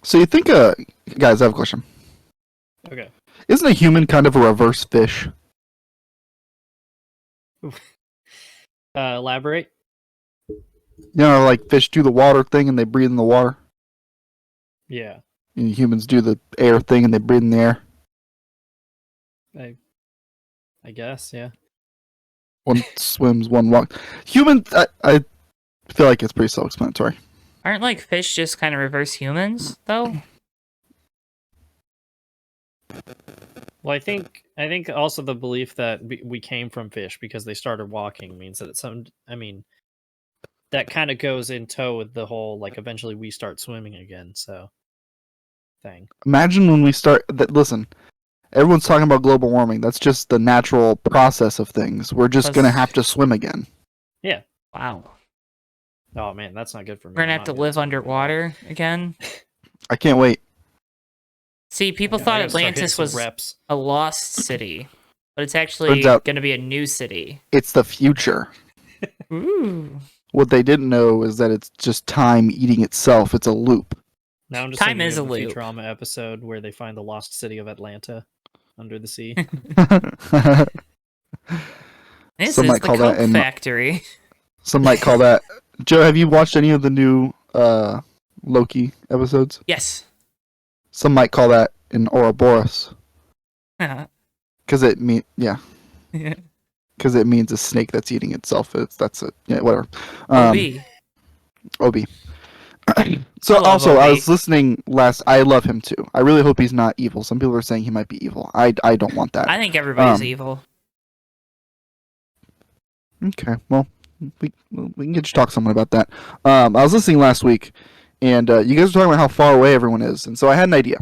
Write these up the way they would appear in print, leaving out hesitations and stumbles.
So you think, guys, I have a question. Okay. Isn't a human kind of a reverse fish? Elaborate. You know, like fish do the water thing and they breathe in the water. Yeah. And humans do the air thing and they breathe in the air. I guess, yeah. One swims, one walks. I feel like it's pretty self-explanatory. Aren't like fish just kind of reverse humans though? Well, I think also the belief that we came from fish because they started walking means that that kind of goes in tow with the whole like eventually we start swimming again. So thing. Imagine when we start. Listen, everyone's talking about global warming. That's just the natural process of things. We're just gonna have to swim again. Yeah. Wow. Oh man, that's not good for me. We're gonna have to live underwater again. I can't wait. See, people thought Atlantis was a lost city, but it's actually going to be a new city. It's the future. Ooh. What they didn't know is that it's just time eating itself. It's a loop. Now I'm just time is a loop. loop. Futurama episode where they find the lost city of Atlanta under the sea. This is the Coke factory. Some might call that. Joe, have you watched any of the new Loki episodes? Yes. Some might call that an Ouroboros. Because it means because it means a snake that's eating itself. Whatever. Obi. So also, Obi. I was listening last. I love him too. I really hope he's not evil. Some people are saying he might be evil. I don't want that. I think everybody's evil. Okay, well, we can get you to talk to someone about that. I was listening last week, and you guys were talking about how far away everyone is, and so I had an idea.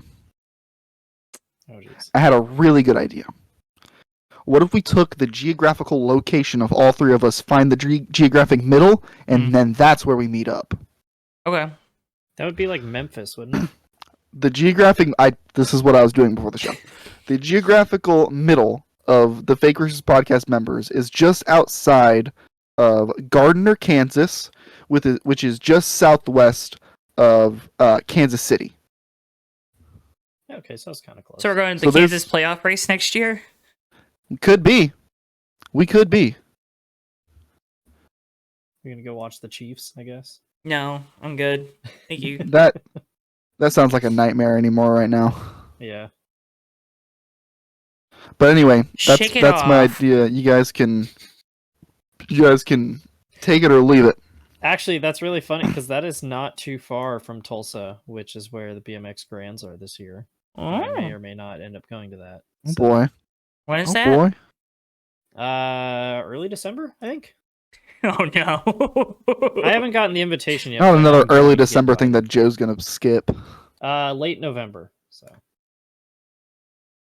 Oh, geez. I had a really good idea. What if we took the geographical location of all three of us, find the geographic middle, and then that's where we meet up? Okay. That would be like Memphis, wouldn't it? The geographic... This is what I was doing before the show. The geographical middle of the Fake Racers podcast members is just outside of Gardner, Kansas, which is just southwest of Kansas City. Okay, so it's kind of close. So we're going to the Kansas playoff race next year? Could be. We could be. We're going to go watch the Chiefs, I guess. No, I'm good. Thank you. That sounds like a nightmare anymore right now. Yeah. But anyway, that's my idea. You guys can take it or leave it. Actually, that's really funny because that is not too far from Tulsa, which is where the BMX Grands are this year. Oh. I may or may not end up going to that. Oh boy. When is that? Boy. Early December, I think. Oh no. I haven't gotten the invitation yet. Not another early December thing that Joe's gonna skip. Late November. So.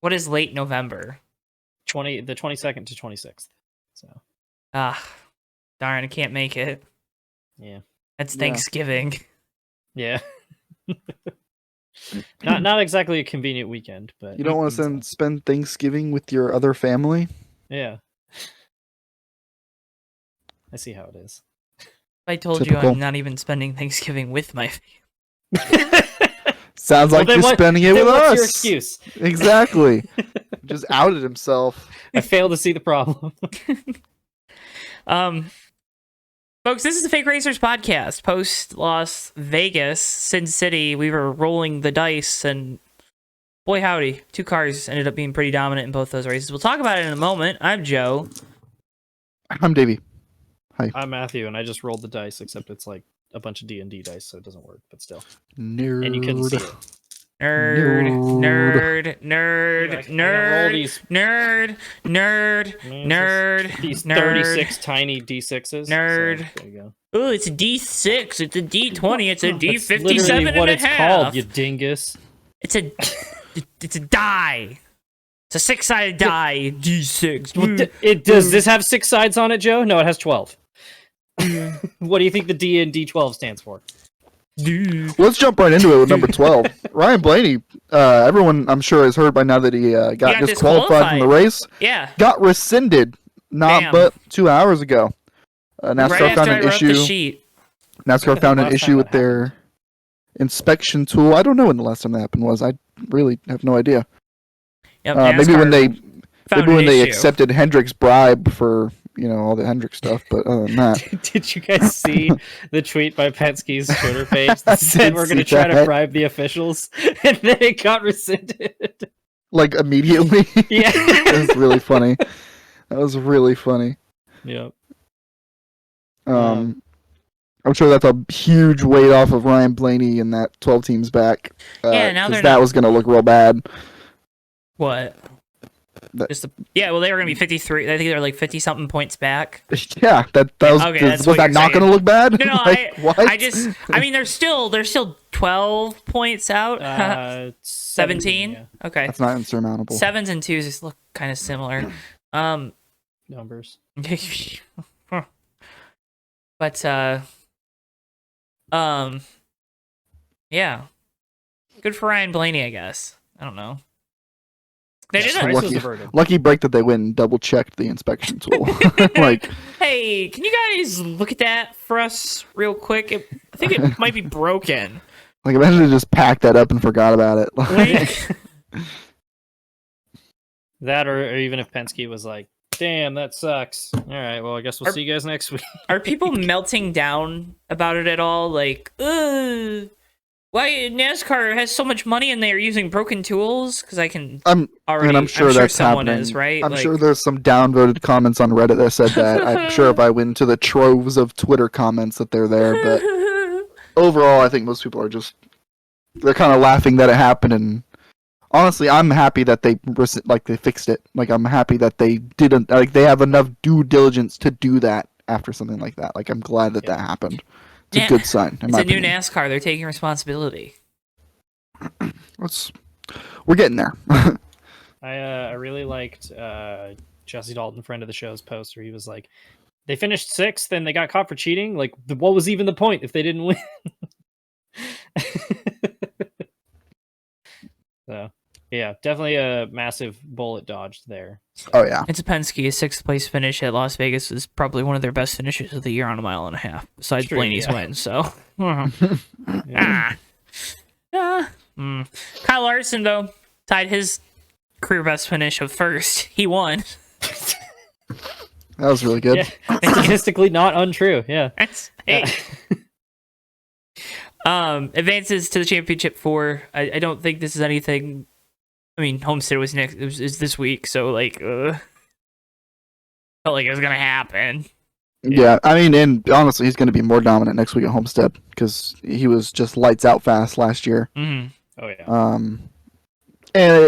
What is late November? The 22nd to 26th. So. Darn, I can't make it. Yeah. It's Thanksgiving. Yeah. Not exactly a convenient weekend, but you don't want to spend Thanksgiving with your other family? Yeah. I see how it is. I told you I'm not even spending Thanksgiving with my family. Sounds like you're spending it with us. What's your excuse? Exactly. Just outed himself. I fail to see the problem. Folks, this is the Fake Racers podcast. Post Las Vegas, Sin City, we were rolling the dice, and boy howdy, two cars ended up being pretty dominant in both those races. We'll talk about it in a moment. I'm Joe. I'm Davey. Hi. I'm Matthew, and I just rolled the dice, except it's like a bunch of D&D dice, so it doesn't work, but still. Nerd. And you couldn't see it. Nerd. These 36 tiny D6s. Nerd. So, there you go. Oh, it's a D6. It's a D20. It's a D57 That's literally what it's called, you dingus. It's a die. It's a 6-sided die. D6. Does this have 6 sides on it, Joe? No, it has 12. What do you think the D in D12 stands for? Let's jump right into it with number 12. Ryan Blaney, everyone I'm sure has heard by now that he got disqualified from the race. Yeah. Got rescinded but 2 hours ago. NASCAR found an issue. NASCAR found an issue with their inspection tool. I don't know when the last time that happened was. I really have no idea. Yep, Maybe when NASCAR found an issue. accepted Hendrick's bribe for all the Hendrick stuff. But other than that, Did you guys see the tweet by Penske's Twitter page that I said did we're going to see try to that. bribe the officials, and then it got rescinded? like immediately. Yeah. That was really funny. That was really funny. Yep. I'm sure that's a huge weight off of Ryan Blaney and that 12 teams back. Yeah, now 'cause they're that not- was going to look real bad. What? Well, they were going to be 53. I think they're like 50 something points back. Yeah, that was. Okay, that's was what that you're not saying. going to look bad? No, what? I mean, they're still 12 points out. 17. Yeah. Okay. That's not insurmountable. 7s and 2s just look kind of similar. Numbers. But yeah, good for Ryan Blaney, I guess. I don't know. They Yeah, did price it. was averted. Lucky break that they went and double checked the inspection tool. like, Hey, can you guys look at that for us real quick? I think it might be broken. imagine they just packed that up and forgot about it. Like, That, or even if Penske was like, "Damn, that sucks." All right, well, I guess we'll see you guys next week. are people melting down about it at all? Like, why NASCAR has so much money and they are using broken tools? Because I'm sure that's someone happening. is, right? I'm Like, sure there's some downvoted comments on Reddit that said that. I'm sure if I went into the troves of Twitter comments that they're there, but overall, I think most people are they're kind of laughing that it happened. And honestly, I'm happy that they fixed it. Like, I'm happy that they didn't they have enough due diligence to do that after something like that. Like, I'm glad that that happened. It's a good sign. It's a new NASCAR. They're taking responsibility. We're getting there. I really liked Jesse Dalton, friend of the show's post, where he was like, "They finished 6th and they got caught for cheating. Like, what was even the point if they didn't win?" So, yeah, definitely a massive bullet dodged there. So. Oh yeah. It's a Penske. A 6th place finish at Las Vegas is probably one of their best finishes of the year on a mile and a half, besides True, Blaney's yeah. win. So, Yeah. Kyle Larson though tied his career best finish of first. He won. That was really good. Yeah, statistically not untrue. Yeah. Hey. Advances to the championship 4. I don't think this is anything. I mean, Homestead was next. It was this week, so like, felt like it was gonna happen. Yeah, I mean, and honestly, he's going to be more dominant next week at Homestead because he was just lights out fast last year. Mm-hmm. Oh yeah. And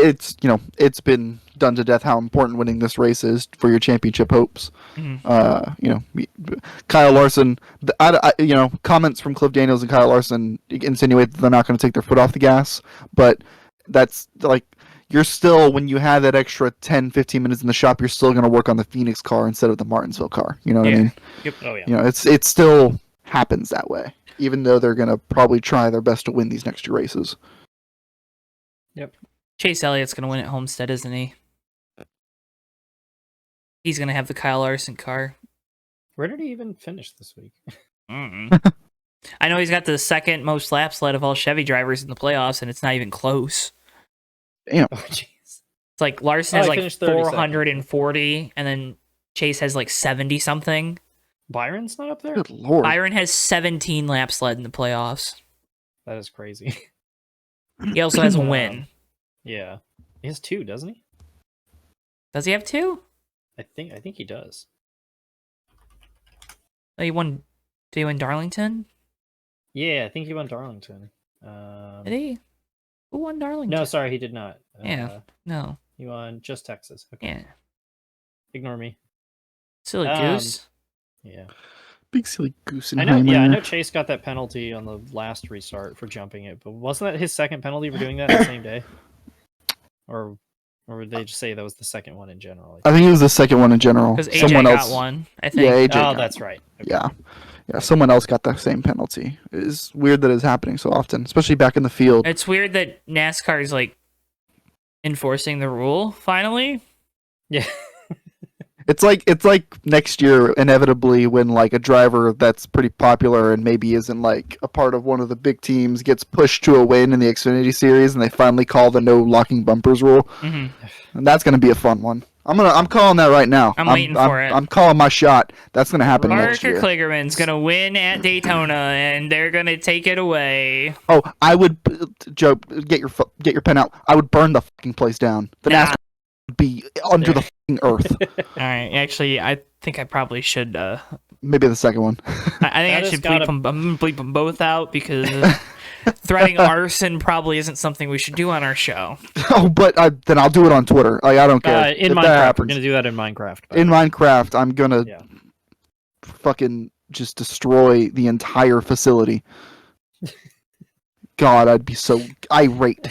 it's been done to death how important winning this race is for your championship hopes. Mm-hmm. Kyle Larson, comments from Cliff Daniels and Kyle Larson insinuate that they're not going to take their foot off the gas, but that's like, you're still, when you have that extra 10, 15 minutes in the shop, you're still going to work on the Phoenix car instead of the Martinsville car. You know what I mean? Yep. Oh yeah. It still happens that way, even though they're going to probably try their best to win these next 2 races. Yep. Chase Elliott's gonna win at Homestead, isn't he? He's gonna have the Kyle Larson car. Where did he even finish this week? I know he's got the second most laps led of all Chevy drivers in the playoffs, and it's not even close. Damn. Oh jeez. It's like Larson Oh, has he like finished 32nd. 440, and then Chase has like 70 something. Byron's not up there. Good lord. Byron has 17 laps led in the playoffs. That is crazy. He also has a win. Yeah, he has 2, doesn't he? Does he have 2? I think he does. Oh, he won. Did he win Darlington? Yeah, I think he won Darlington. Did he? Who won Darlington? No, sorry, he did not. Yeah. No. He won just Texas. Okay. Yeah. Ignore me. Silly Um, goose. Yeah. Big silly goose. I know. Yeah, I know Chase got that penalty on the last restart for jumping it, but wasn't that his second penalty for doing that the same day? Or would they just say that was the second one in general? I think it was the second one in general. Because AJ Someone got else. one, I think. Yeah, AJ. Oh, got that's one. right. Okay. Yeah, someone else got the same penalty. It's weird that it's happening so often, especially back in the field. It's weird that NASCAR is like enforcing the rule finally. Yeah. It's like next year, inevitably, when like a driver that's pretty popular and maybe isn't like a part of one of the big teams gets pushed to a win in the Xfinity Series, and they finally call the no locking bumpers rule, Mhm. and that's gonna be a fun one. I'm calling that right now. I'm waiting for it. I'm calling my shot. That's gonna happen next Parker year. Kligerman's gonna win at Daytona, and they're gonna take it away. Oh, I would, Joe, get your pen out. I would burn the fucking place down. The Nah. NASCAR would be under the fucking earth. All right, actually, I think I probably should. Maybe the second one. I think That I has should gotta- bleep them. I'm gonna bleep them both out because threatening arson probably isn't something we should do on our show. Oh, but then I'll do it on Twitter. Like, I don't care. In If Minecraft, that we're happens. gonna do that in Minecraft. In Minecraft, I'm gonna Yeah. fucking just destroy the entire facility. God, I'd be so irate.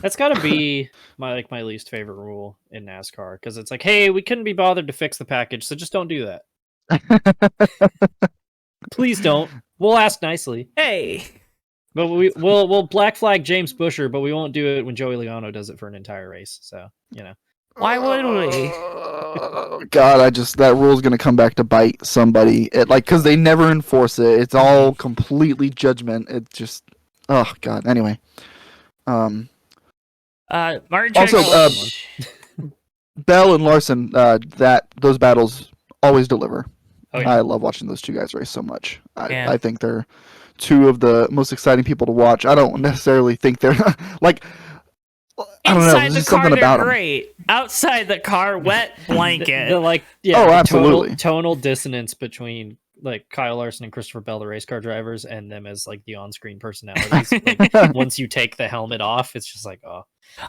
That's got to be my least favorite rule in NASCAR because it's like, hey, we couldn't be bothered to fix the package, so just don't do that. Please don't. We'll ask nicely, Hey, but we'll black flag James Busher, but we won't do it when Joey Logano does it for an entire race. So why would we? God, that rule's gonna come back to bite somebody. Because they never enforce it. It's all completely judgment. It just, oh God. Anyway, Martin Also, Truex- Bell and Larson, those battles always deliver. Oh, yeah. I love watching those two guys race so much. Yeah. I think they're two of the most exciting people to watch. I don't necessarily think they're like. I don't know. Inside There's the just car, something they're about them. great. Outside the car, wet blanket. the Oh, the absolutely. tonal dissonance between like Kyle Larson and Christopher Bell, the race car drivers, and them as like the on-screen personalities. Like, once you take the helmet off, it's just like, oh.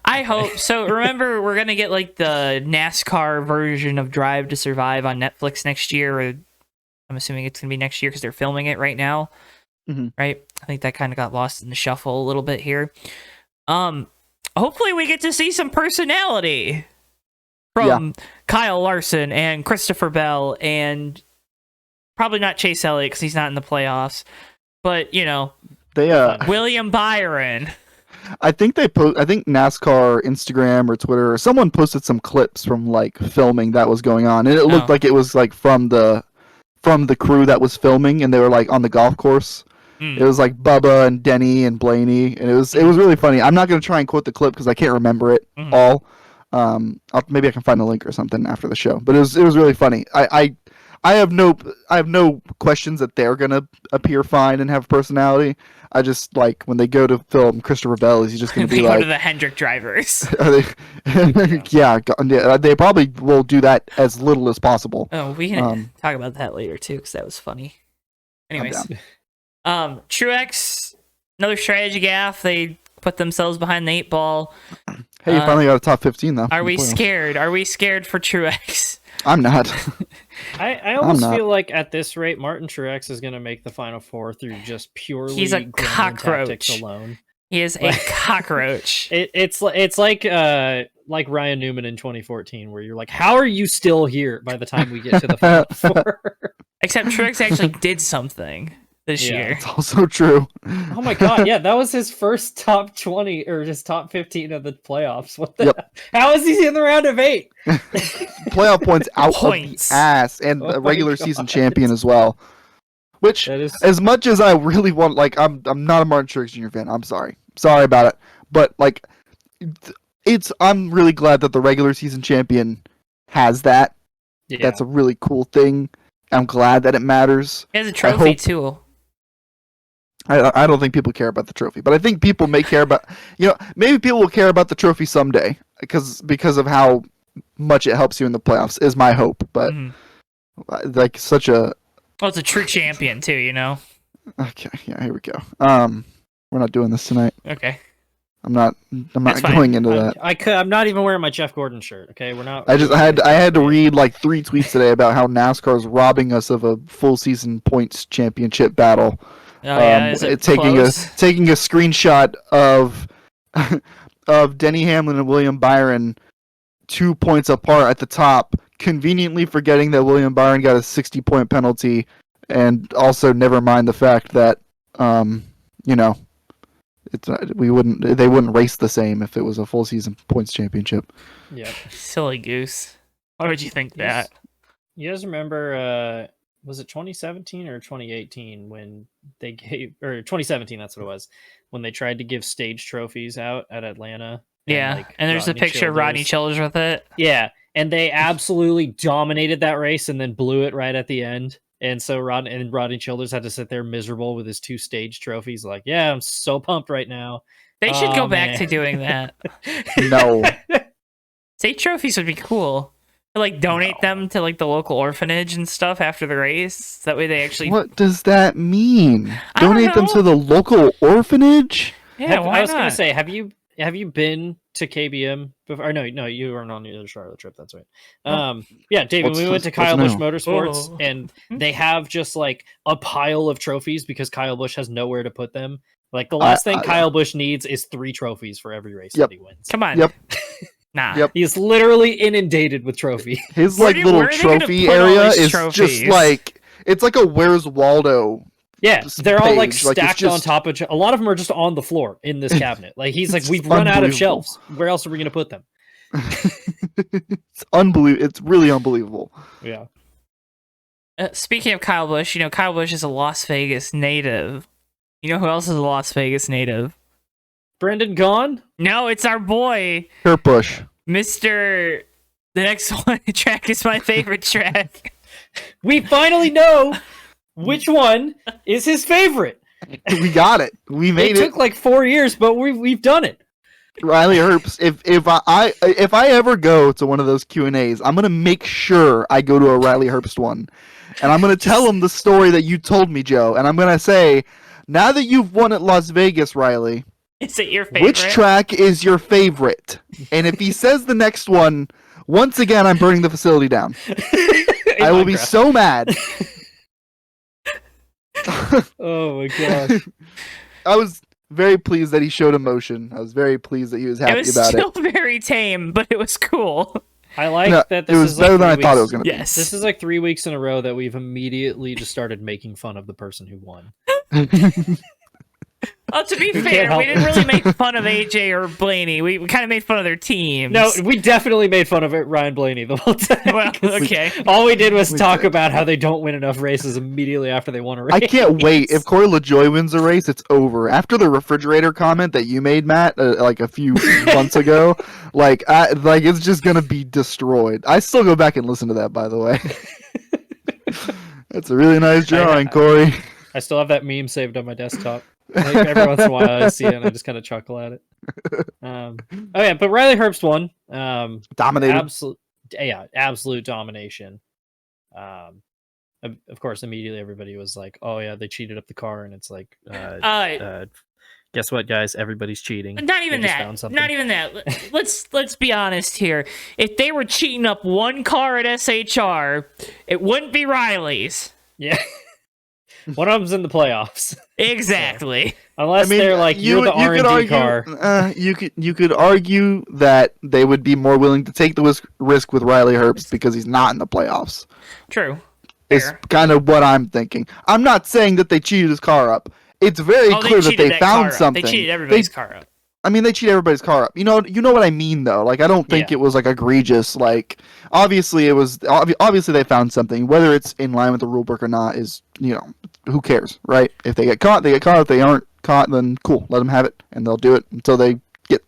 I hope so. Remember, we're gonna get like the NASCAR version of Drive to Survive on Netflix next year. Or I'm assuming it's gonna be next year because they're filming it right now. Mhm. Right? I think that kind of got lost in the shuffle a little bit here. Hopefully we get to see some personality from Kyle Larson and Christopher Bell, and probably not Chase Elliott because he's not in the playoffs. But They William Byron. I think NASCAR Instagram or Twitter or someone posted some clips from like filming that was going on, and it looked Oh. like it was like from the crew that was filming, and they were like on the golf course. Mm. It was like Bubba and Denny and Blaney, and it was really funny. I'm not gonna try and quote the clip because I can't remember it Mhm. all. Maybe I can find a link or something after the show, but it was really funny. I have no questions that they're gonna appear fine and have personality. I just like when they go to film Christopher Bell, is he just gonna They be go like, to the Hendrick drivers. are they, yeah, they probably will do that as little as possible. Oh, we can talk about that later too, because that was funny. Anyways, Truex, another strategy gaffe. They put themselves behind the 8 ball. Hey, you finally got a top 15 though. Are we Playoffs. scared? Are we scared for Truex? I'm not. I almost not. feel like at this rate, Martin Truex is going to make the Final Four through just purely He's a gremlin cockroach. tactics alone. He is a cockroach. It's like Ryan Newman in 2014, where you're like, how are you still here by the time we get to the Final Four? Except Truex actually did something this Yeah. year. It's also true. Oh my god, yeah, that was his first top 20 or his top 15 of the playoffs. What the Yep. How is he in the round of 8? Playoff points out Points. of the ass, and Oh a my regular season God. champion as well. Which, That is as much as I really want, like, I'm not a Martin Truex Jr. fan. I'm sorry about it. But like, I'm really glad that the regular season champion has that. yeah. That's a really cool thing. I'm glad that it matters. He has a trophy hope- too. I don't think people care about the trophy, but I think people may care about, maybe people will care about the trophy someday because of how much it helps you in the playoffs is my hope. But Mhm. like such a Well, it's a true champion too, okay, yeah, here we go. We're not doing this tonight. Okay. I'm not That's fine. going into that. I'm not even wearing my Jeff Gordon shirt. Okay, we're not. I had to read like 3 tweets today about how NASCAR is robbing us of a full season points championship battle. Oh yeah, is it close? taking a screenshot of of Denny Hamlin and William Byron 2 points apart at the top, conveniently forgetting that William Byron got a 60-point penalty, and also never mind the fact that they wouldn't race the same if it was a full season points championship. Yeah. Silly goose. Why would you think that? You guys remember? Was it 2017 or 2018 when they gave, or 2017? That's what it was, when they tried to give stage trophies out at Atlanta. Yeah, and there's a Rodney picture of Rodney Childers with it. Yeah, and they absolutely dominated that race and then blew it right at the end. And so Rodney Childers had to sit there miserable with his 2 stage trophies. Like, yeah, I'm so pumped right now. They should go back man. to doing that. No. State trophies would be cool. Like donate them to like the local orphanage and stuff after the race. That way they actually. What does that mean? I don't Donate them know. to the local orphanage? Yeah, why I was not? gonna say, have you been to KBM before? Or no, you weren't on the other Charlotte trip. That's right. Yeah, David, we went to Kyle Busch new? Motorsports, Oh. and they have just like a pile of trophies because Kyle Busch has nowhere to put them. Like the last thing Kyle Busch needs is 3 trophies for every race that he wins. Come on. Yep. Nah. Yep. He's literally inundated with trophies. His Where like are little they gonna trophy put all area these is trophies? just like it's like a Where's Waldo. Yeah, they're all like page. Like, it's stacked on just- top of. A lot of them are just on the floor in this cabinet. Like he's like, It's we've run out of unbelievable. shelves. Where else are we gonna put them? It's unbelievable. It's really unbelievable. Yeah. Speaking of Kyle Busch, you know Kyle Busch is a Las Vegas native. You know who else is a Las Vegas native? Brendan Gaughan? No, it's our boy, Kurt Busch. Mr. The next one track is my favorite track. We finally know which one is his favorite. We got it. We It made it. took like 4 years, but we've done it. Riley Herbst. If I ever go to one of those Q&As, I'm gonna make sure I go to a Riley Herbst one, and I'm gonna tell him the story that you told me, Joe, and I'm gonna say, now that you've won at Las Vegas, Riley, Is it your favorite? which track is your favorite? And if he says the next one, once again, I'm burning the facility down. I will be Minecraft. so mad. Oh my gosh. I was very pleased that he showed emotion. I was very pleased that he was It happy was about still it. very tame, but it was cool. I like No, that it this was is better like than I 3 thought it was weeks- going to Yes. This is like 3 weeks in a row that we've immediately just started making fun of the person who won. be. Well, to be can't fair, help we didn't it. really make fun of AJ or Blaney. We kind of made fun of their teams. No, we definitely made fun of it, Ryan Blaney the whole time. Well, 'cause okay. All we did was We talk did. about how they don't win enough races immediately after they won a race. I can't wait. If Corey LaJoy wins a race, it's over. After the refrigerator comment that you made, Matt, like a few months ago, like it's just gonna be destroyed. I still go back and listen to that, by the way. That's a really nice drawing, Corey. I still have that meme saved on my desktop. Like, every once in a while I see it and I just kind of chuckle at it. Oh yeah, but Riley Herbst won. Dominated. Absolute domination. Of course, immediately everybody was like, "Oh yeah, they cheated up the car," and it's like, guess what, guys? Everybody's cheating. Not even They just that. found something. Not even that. Let's be honest here. If they were cheating up one car at SHR, it wouldn't be Riley's. Yeah. One of them's in the playoffs, Exactly. unless they're like, "You're the you could R&D argue, car." you could argue that they would be more willing to take the risk with Riley Herbst because he's not in the playoffs. True. Is Fair. kind of what I'm thinking. I'm not saying that they cheated his car up. It's very Oh, clear that cheated they car found up. something. They cheated everybody's car up. I mean, they cheat everybody's car up. You know what I mean, though. Like, I don't think Yeah. it was like egregious. Like, obviously, it was. Obviously, they found something. Whether it's in line with the rule book or not is, who cares, right? If they get caught, they get caught. If they aren't caught, then cool, let them have it, and they'll do it until they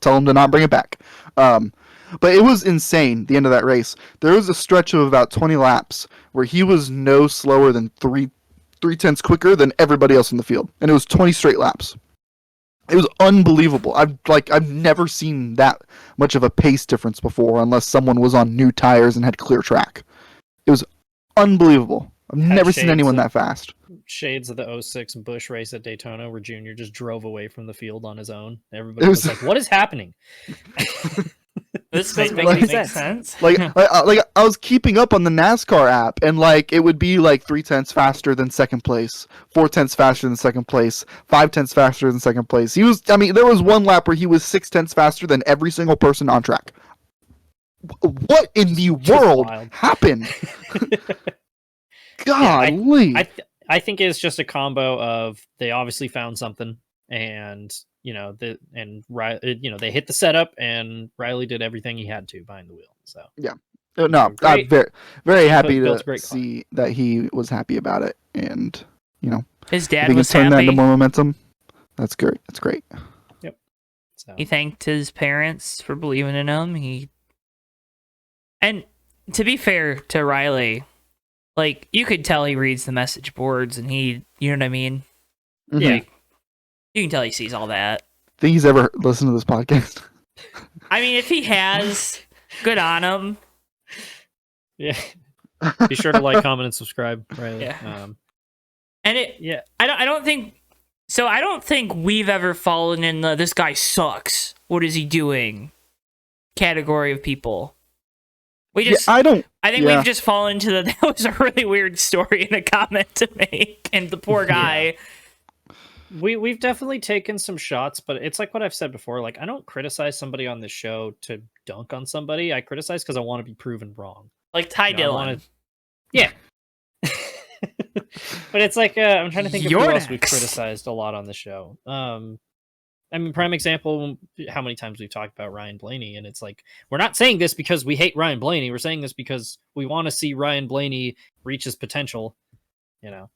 tell them to not bring it back. But it was insane. The end of that race, there was a stretch of about 20 laps where he was no slower than 3/10 quicker than everybody else in the field, and it was 20 straight laps. It was unbelievable. I've never seen that much of a pace difference before, unless someone was on new tires and had clear track. It was unbelievable. I've Had never seen shades anyone of- that fast. Shades of the 06 Busch race at Daytona, where Junior just drove away from the field on his own. Everybody It was was- like, "What is happening?ing?" This doesn't doesn't make make any sense. Like I was keeping up on the NASCAR app, and like it would be like 3/10 faster than second place, 4/10 faster than second place, 5/10 faster than second place. There was one lap where he was 6/10 faster than every single person on track. What in the world wild. happened? I- Golly. I think it's just a combo of they obviously found something, and they hit the setup, and Riley did everything he had to behind the wheel. So No, I'm great. very happy built a to great see that he was happy about it, and His if dad he can was turn that into happy. more momentum, that's great. That's great. So He thanked his parents for believing in him. And to be fair to Riley, like, you could tell he reads the message boards and you know what I mean? Mhm. Yeah. Like, you can tell he sees all that. Think he's ever listened to this podcast? I mean, if he has, good on him. yeah. Be sure to like, comment, and subscribe, Riley. Yeah. And I don't think we've ever fallen in the "this guy sucks, what is he doing" category of people. I don't. I think we've just fallen into that was a really weird story and a comment to make, and the poor guy. We've definitely taken some shots, but it's like what I've said before. Like, I don't criticize somebody on this show to dunk on somebody. I criticize because I want to be proven wrong. Like Ty Dillon. Yeah. But it's like I'm trying to think of who You're else we've next. criticized a lot on the show. I mean, prime example, how many times we've talked about Ryan Blaney, and it's like, we're not saying this because we hate Ryan Blaney. We're saying this because we want to see Ryan Blaney reach his potential, Yeah.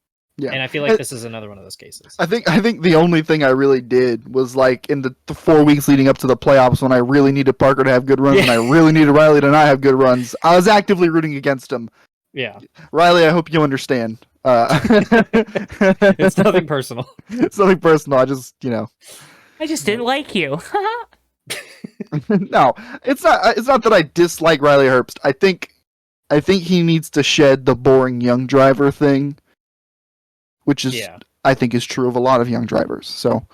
And I feel like this is another one of those cases. I think the only thing I really did was, like, in the 4 weeks leading up to the playoffs, when I really needed Parker to have good runs and I really needed Riley to not have good runs, I was actively rooting against him. Yeah. Riley, I hope you understand. It's nothing personal. It's nothing personal. I just, I just didn't like you. No, it's not that I dislike Riley Herbst. I think he needs to shed the boring young driver thing, which is I think is true of a lot of young drivers. So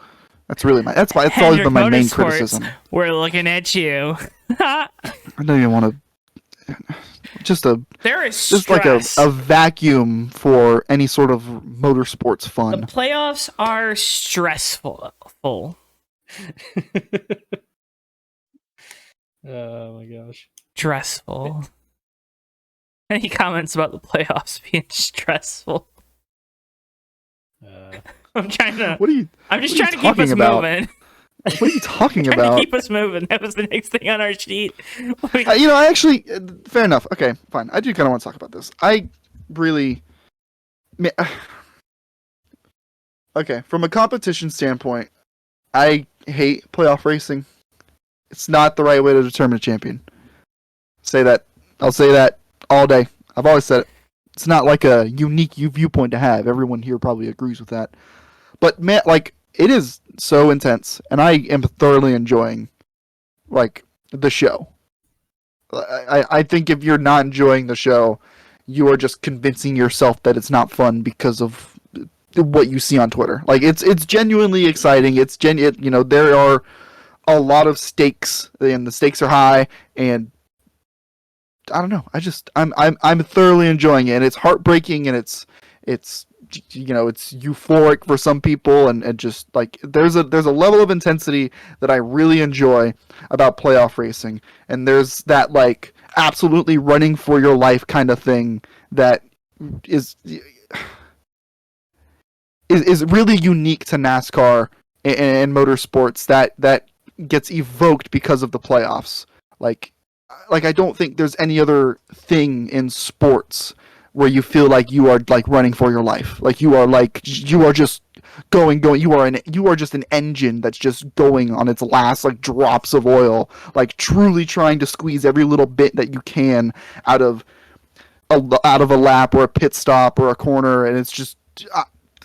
that's really that's always been my main criticism. We're looking at you. I don't even want to. There is just stress. like a vacuum for any sort of motorsports fun. The playoffs are stressful. Oh my gosh. Stressful. Any comments about the playoffs being stressful? I'm trying to. I'm just trying to keep us moving. What are you talking trying about? to keep us moving. That was the next thing on our sheet. I actually, fair enough. Okay, fine. I do kind of want to talk about this. I really, okay, from a competition standpoint, I hate playoff racing. It's not the right way to determine a champion. Say that. I'll say that all day. I've always said it. It's not like a unique viewpoint to have. Everyone here probably agrees with that. But man, like, it is so intense, and I am thoroughly enjoying, like, the show. I think if you're not enjoying the show, you are just convincing yourself that it's not fun because of what you see on Twitter. Like, it's genuinely exciting. There are a lot of stakes, and the stakes are high, and I don't know. I'm thoroughly enjoying it, and it's heartbreaking, and it's euphoric for some people, and just like there's a level of intensity that I really enjoy about playoff racing, and there's that, like, absolutely running for your life kind of thing that is really unique to NASCAR and motorsports that gets evoked because of the playoffs. Like I don't think there's any other thing in sports where you feel like you are, like, running for your life. Like you are just going. You are just an engine that's just going on its last, like, drops of oil, like truly trying to squeeze every little bit that you can out of a lap or a pit stop or a corner, and it's just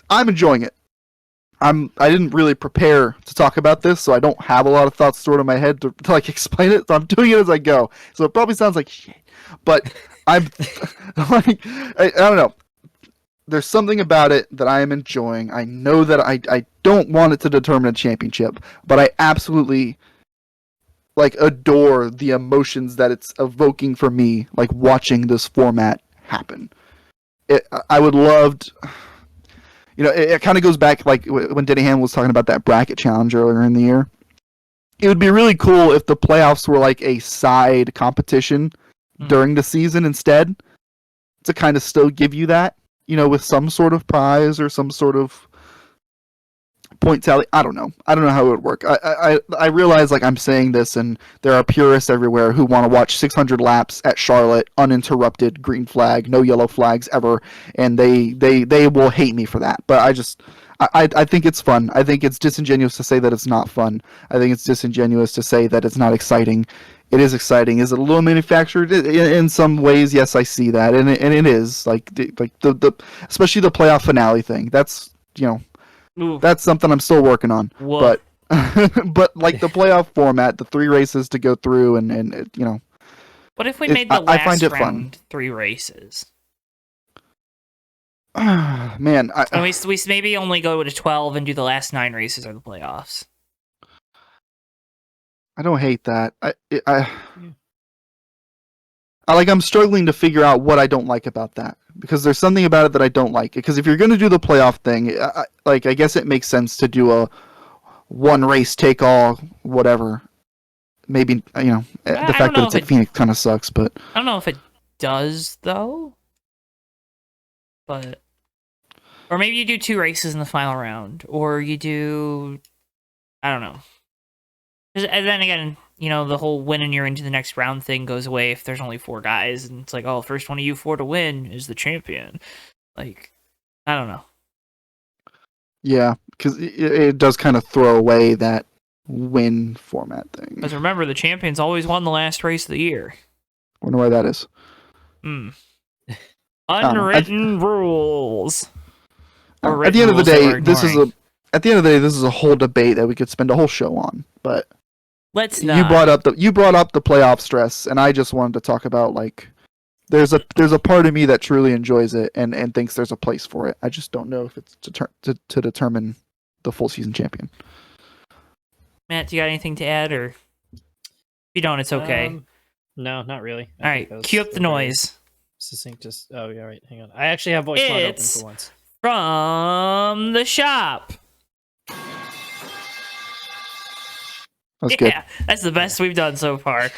I'm enjoying it. I didn't really prepare to talk about this, so I don't have a lot of thoughts stored in my head to like explain it. So I'm doing it as I go. So it probably sounds like shit, but I'm like, I don't know. There's something about it that I am enjoying. I know that I don't want it to determine a championship, but I absolutely, like, adore the emotions that it's evoking for me, like, watching this format happen. I would love to, it kind of goes back, like, when Denny Hamlin was talking about that bracket challenge earlier in the year. It would be really cool if the playoffs were like a side competition during the season instead, to kind of still give you that, with some sort of prize or some sort of point tally. I don't know. I don't know how it would work. I realize like I'm saying this, and there are purists everywhere who want to watch 600 laps at Charlotte uninterrupted, green flag, no yellow flags ever, and they will hate me for that. But I think it's fun. I think it's disingenuous to say that it's not fun. I think it's disingenuous to say that it's not exciting. It is exciting. Is it a little manufactured in some ways? Yes, I see that, and it is like the especially the playoff finale thing. That's Ooh, that's something I'm still working on. woof. But but like the playoff format, the 3 races to go through, and What if we it- made the I last find it round fun. 3 races? man, And we maybe only go to 12 and do the last 9 races of the playoffs. I don't hate that. I'm struggling to figure out what I don't like about that, because there's something about it that I don't like. Because if you're going to do the playoff thing, I guess it makes sense to do a one race take all whatever. Maybe the don't fact know that it's if at Phoenix kind of sucks, but I don't know if it does, though. But... Or maybe you do 2 races in the final round. Or you do... I don't know. And then again, the whole win and you're into the next round thing goes away if there's only 4 guys. And it's like, oh, first one of you 4 to win is the champion. Like, I don't know. yeah, because it does kind of throw away that win format thing. Because remember, the champions always won the last race of the year. Wonder why that is. Hmm. know. Unwritten rules. Or At the written end of the rules that day, we're ignoring. this is a whole debate that we could spend a whole show on. But Let's you not. brought up the playoff stress, and I just wanted to talk about like there's a part of me that truly enjoys it and thinks there's a place for it. I just don't know if it's to determine the full season champion. Matt, do you got anything to add, or if you don't, it's okay. No, not really. All right, cue up the noise. Succinct. Just oh yeah, right. Hang on. I actually have voice mod open It's for once. from the shop. That's good. Yeah, that's the best we've done so far.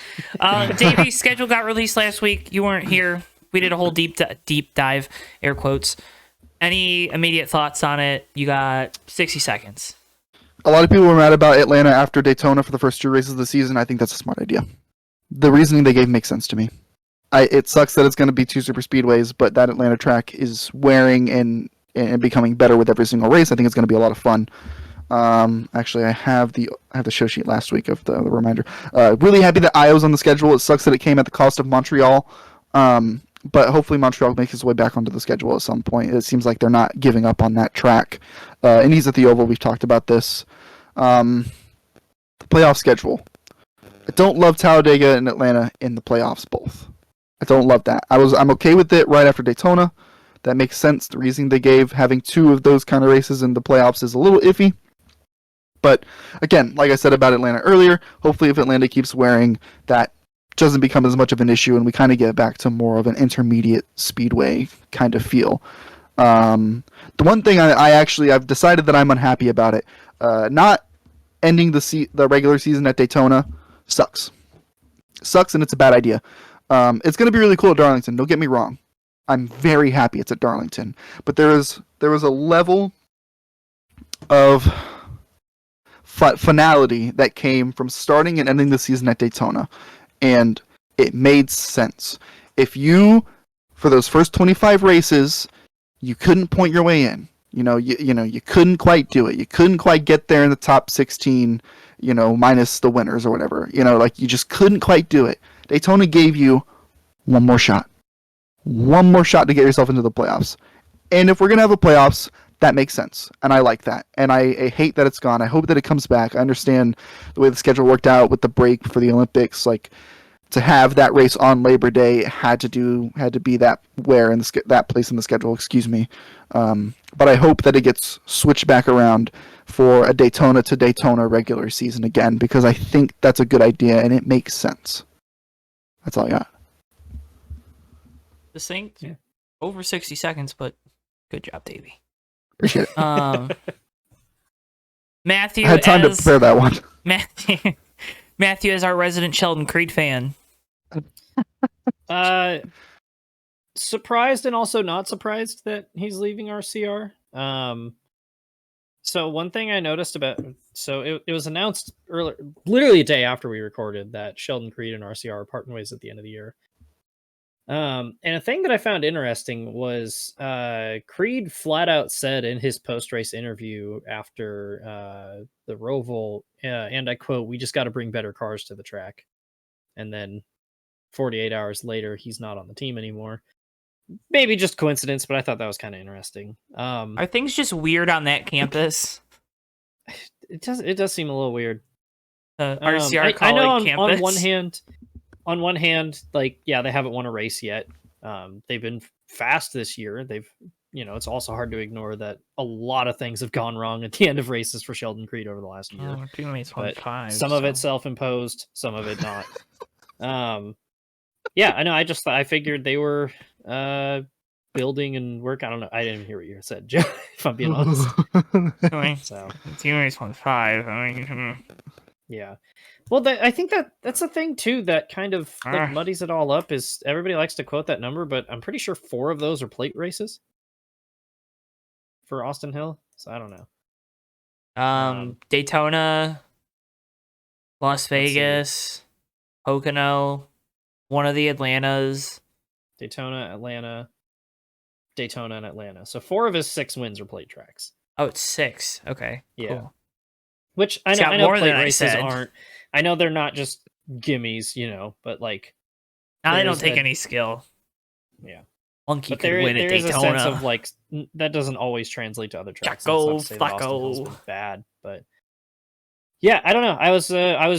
Davey's schedule got released last week. You weren't here. We did a whole deep dive, air quotes. Any immediate thoughts on it? You got 60 seconds. A lot of people were mad about Atlanta after Daytona for the first 2 races of the season. I think that's a smart idea. The reasoning they gave makes sense to me. It sucks that it's going to be 2 super speedways, but that Atlanta track is wearing and becoming better with every single race. I think it's going to be a lot of fun. Actually, I have the show sheet last week of the reminder. Really happy that Io's on the schedule. It sucks that it came at the cost of Montreal. But hopefully Montreal makes its way back onto the schedule at some point. It seems like they're not giving up on that track. And he's at the Oval. We've talked about this. The playoff schedule. I don't love Talladega and Atlanta in the playoffs both. I don't love that. I'm okay with it right after Daytona. That makes sense. The reason they gave having 2 of those kind of races in the playoffs is a little iffy. But again, like I said about Atlanta earlier, hopefully if Atlanta keeps wearing, that doesn't become as much of an issue and we kind of get back to more of an intermediate speedway kind of feel. The one thing I've decided that I'm unhappy about it, not ending the regular season at Daytona sucks. Sucks, and it's a bad idea. It's going to be really cool at Darlington, don't get me wrong. I'm very happy it's at Darlington. But there was a level of finality that came from starting and ending the season at Daytona. And it made sense. If you, for those first 25 races, you couldn't point your way in. You couldn't quite do it. You couldn't quite get there in the top 16, minus the winners or whatever. You just couldn't quite do it. Daytona gave you one more shot. One more shot to get yourself into the playoffs. And if we're going to have a playoffs, that makes sense. And I like that. And I hate that it's gone. I hope that it comes back. I understand the way the schedule worked out with the break for the Olympics. Like, to have that race on Labor Day had to be that that place in the schedule, excuse me. But I hope that it gets switched back around for a Daytona to Daytona regular season again, because I think that's a good idea and it makes sense. That's all I got. Succinct, over 60 seconds, but good job, Davey. Appreciate it. Matthew, I had time to prepare that one. Matthew is our resident Sheldon Creed fan. Surprised and also not surprised that he's leaving RCR. So one thing I noticed it was announced earlier, literally a day after we recorded, that Sheldon Creed and RCR are parting ways at the end of the year. And a thing that I found interesting was Creed flat out said in his post-race interview after the Roval, and I quote, "We just got to bring better cars to the track." And then 48 hours later, he's not on the team anymore. Maybe just coincidence, but I thought that was kind of interesting. Are things just weird on that campus? It does seem a little weird. RCR I know campus. on one hand, like, yeah, they haven't won a race yet. They've been fast this year. It's also hard to ignore that a lot of things have gone wrong at the end of races for Sheldon Creed over the last year. Oh, teammates won 5. Some of it self-imposed, some of it not. Yeah, I know. I figured they were building and work. I don't know. I didn't even hear what you said, Joe, if I'm being honest. So teammates won 5. yeah. Well, I think that's a thing too that kind of like muddies it all up. Is everybody likes to quote that number, but I'm pretty sure 4 of those are plate races for Austin Hill. So I don't know. Daytona, Las Vegas, Pocono, one of the Atlantas. Daytona, and Atlanta. So 4 of his 6 wins are plate tracks. Oh, it's 6. Okay. Yeah. Cool. Which I know plate races aren't. I know they're not just gimmies, but like. Now they don't take any skill. Yeah. Monkey but could win at Daytona. There is a sense of like that doesn't always translate to other tracks. Flacco. Bad, but yeah, I don't know. I was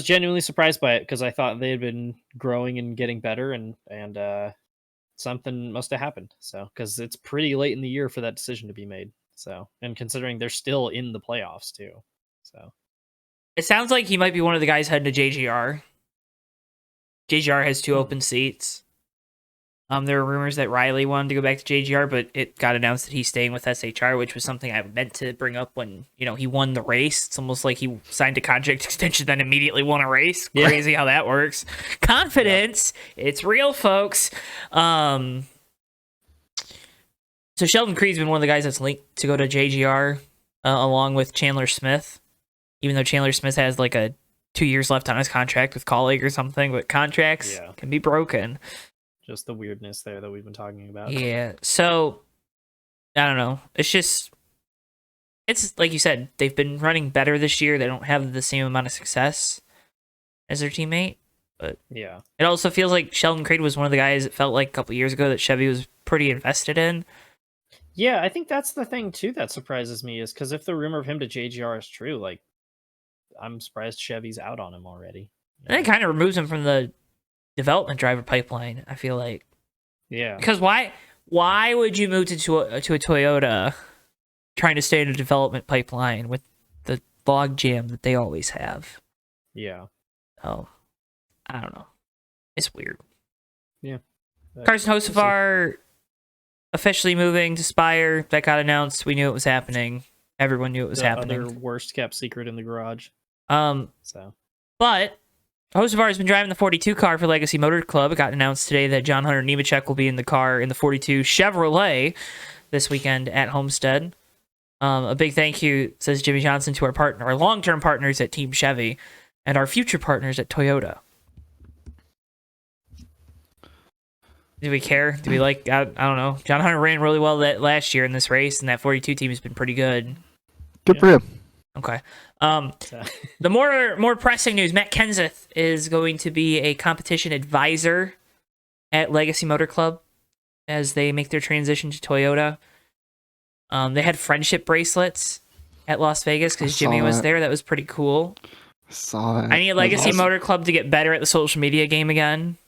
genuinely surprised by it because I thought they had been growing and getting better, and something must have happened. So because it's pretty late in the year for that decision to be made. So, and considering they're still in the playoffs too, so it sounds like he might be one of the guys heading to JGR. JGR has 2 open seats. There were rumors that Riley wanted to go back to JGR, but it got announced that he's staying with SHR, which was something I meant to bring up when, he won the race. It's almost like he signed a contract extension, then immediately won a race. Yeah. Crazy how that works. Confidence. Yeah. It's real, folks. So Sheldon Creed's been one of the guys that's linked to go to JGR, along with Chandler Smith, even though Chandler Smith has like 2 years left on his contract with colleague or something, but contracts can be broken. Just the weirdness there that we've been talking about. Yeah. So I don't know. It's like you said, they've been running better this year. They don't have the same amount of success as their teammate, but yeah, it also feels like Sheldon Creed was one of the guys it felt like a couple years ago that Chevy was pretty invested in. Yeah, I think that's the thing too that surprises me is because if the rumor of him to JGR is true, like I'm surprised Chevy's out on him already. And it kind of removes him from the development driver pipeline, I feel like. Yeah. Because why would you move to a Toyota trying to stay in a development pipeline with the log jam that they always have? Yeah. Oh, I don't know. It's weird. Yeah. Carson Hocevar officially moving to Spire. That got announced. We knew it was happening. Everyone knew it was happening. Other worst kept secret in the garage. But Hocevar has been driving the 42 car for Legacy Motor Club. It got announced today that John Hunter Nemechek will be in the car in the 42 Chevrolet this weekend at Homestead. A big thank you, says Jimmy Johnson, to our long-term partners at Team Chevy and our future partners at Toyota. Do we care? Do we like? I don't know. John Hunter ran really well last year in this race, and that 42 team has been pretty good. Good for him. Okay. The more pressing news, Matt Kenseth is going to be a competition advisor at Legacy Motor Club as they make their transition to Toyota. They had friendship bracelets at Las Vegas because Jimmy was there. That was pretty cool. I saw that. I need Legacy Motor Club to get better at the social media game again.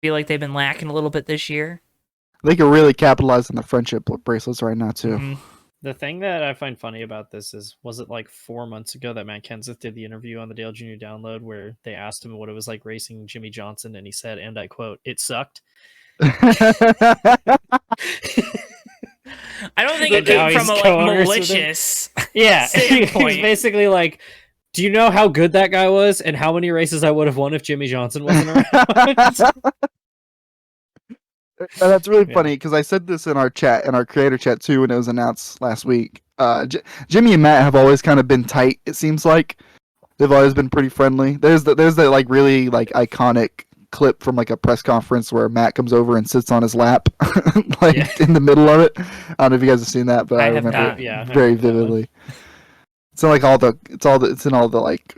Feel like they've been lacking a little bit this year. They could really capitalize on the friendship bracelets right now, too. Mm-hmm. The thing that I find funny about this is, was it like 4 months ago that Matt Kenseth did the interview on the Dale Jr. Download where they asked him what it was like racing Jimmy Johnson, and he said, and I quote, "It sucked." I don't think it came from a malicious yeah standpoint. He's basically like, do you know how good that guy was and how many races I would have won if Jimmy Johnson wasn't around? That's really funny because I said this in our chat, in our creator chat too, when it was announced last week. Jimmy and Matt have always kind of been tight. It seems like they've always been pretty friendly. There's the like really like iconic clip from like a press conference where Matt comes over and sits on his lap, like in the middle of it. I don't know if you guys have seen that, but I have remember not. it very vividly. It's in like it's in all the like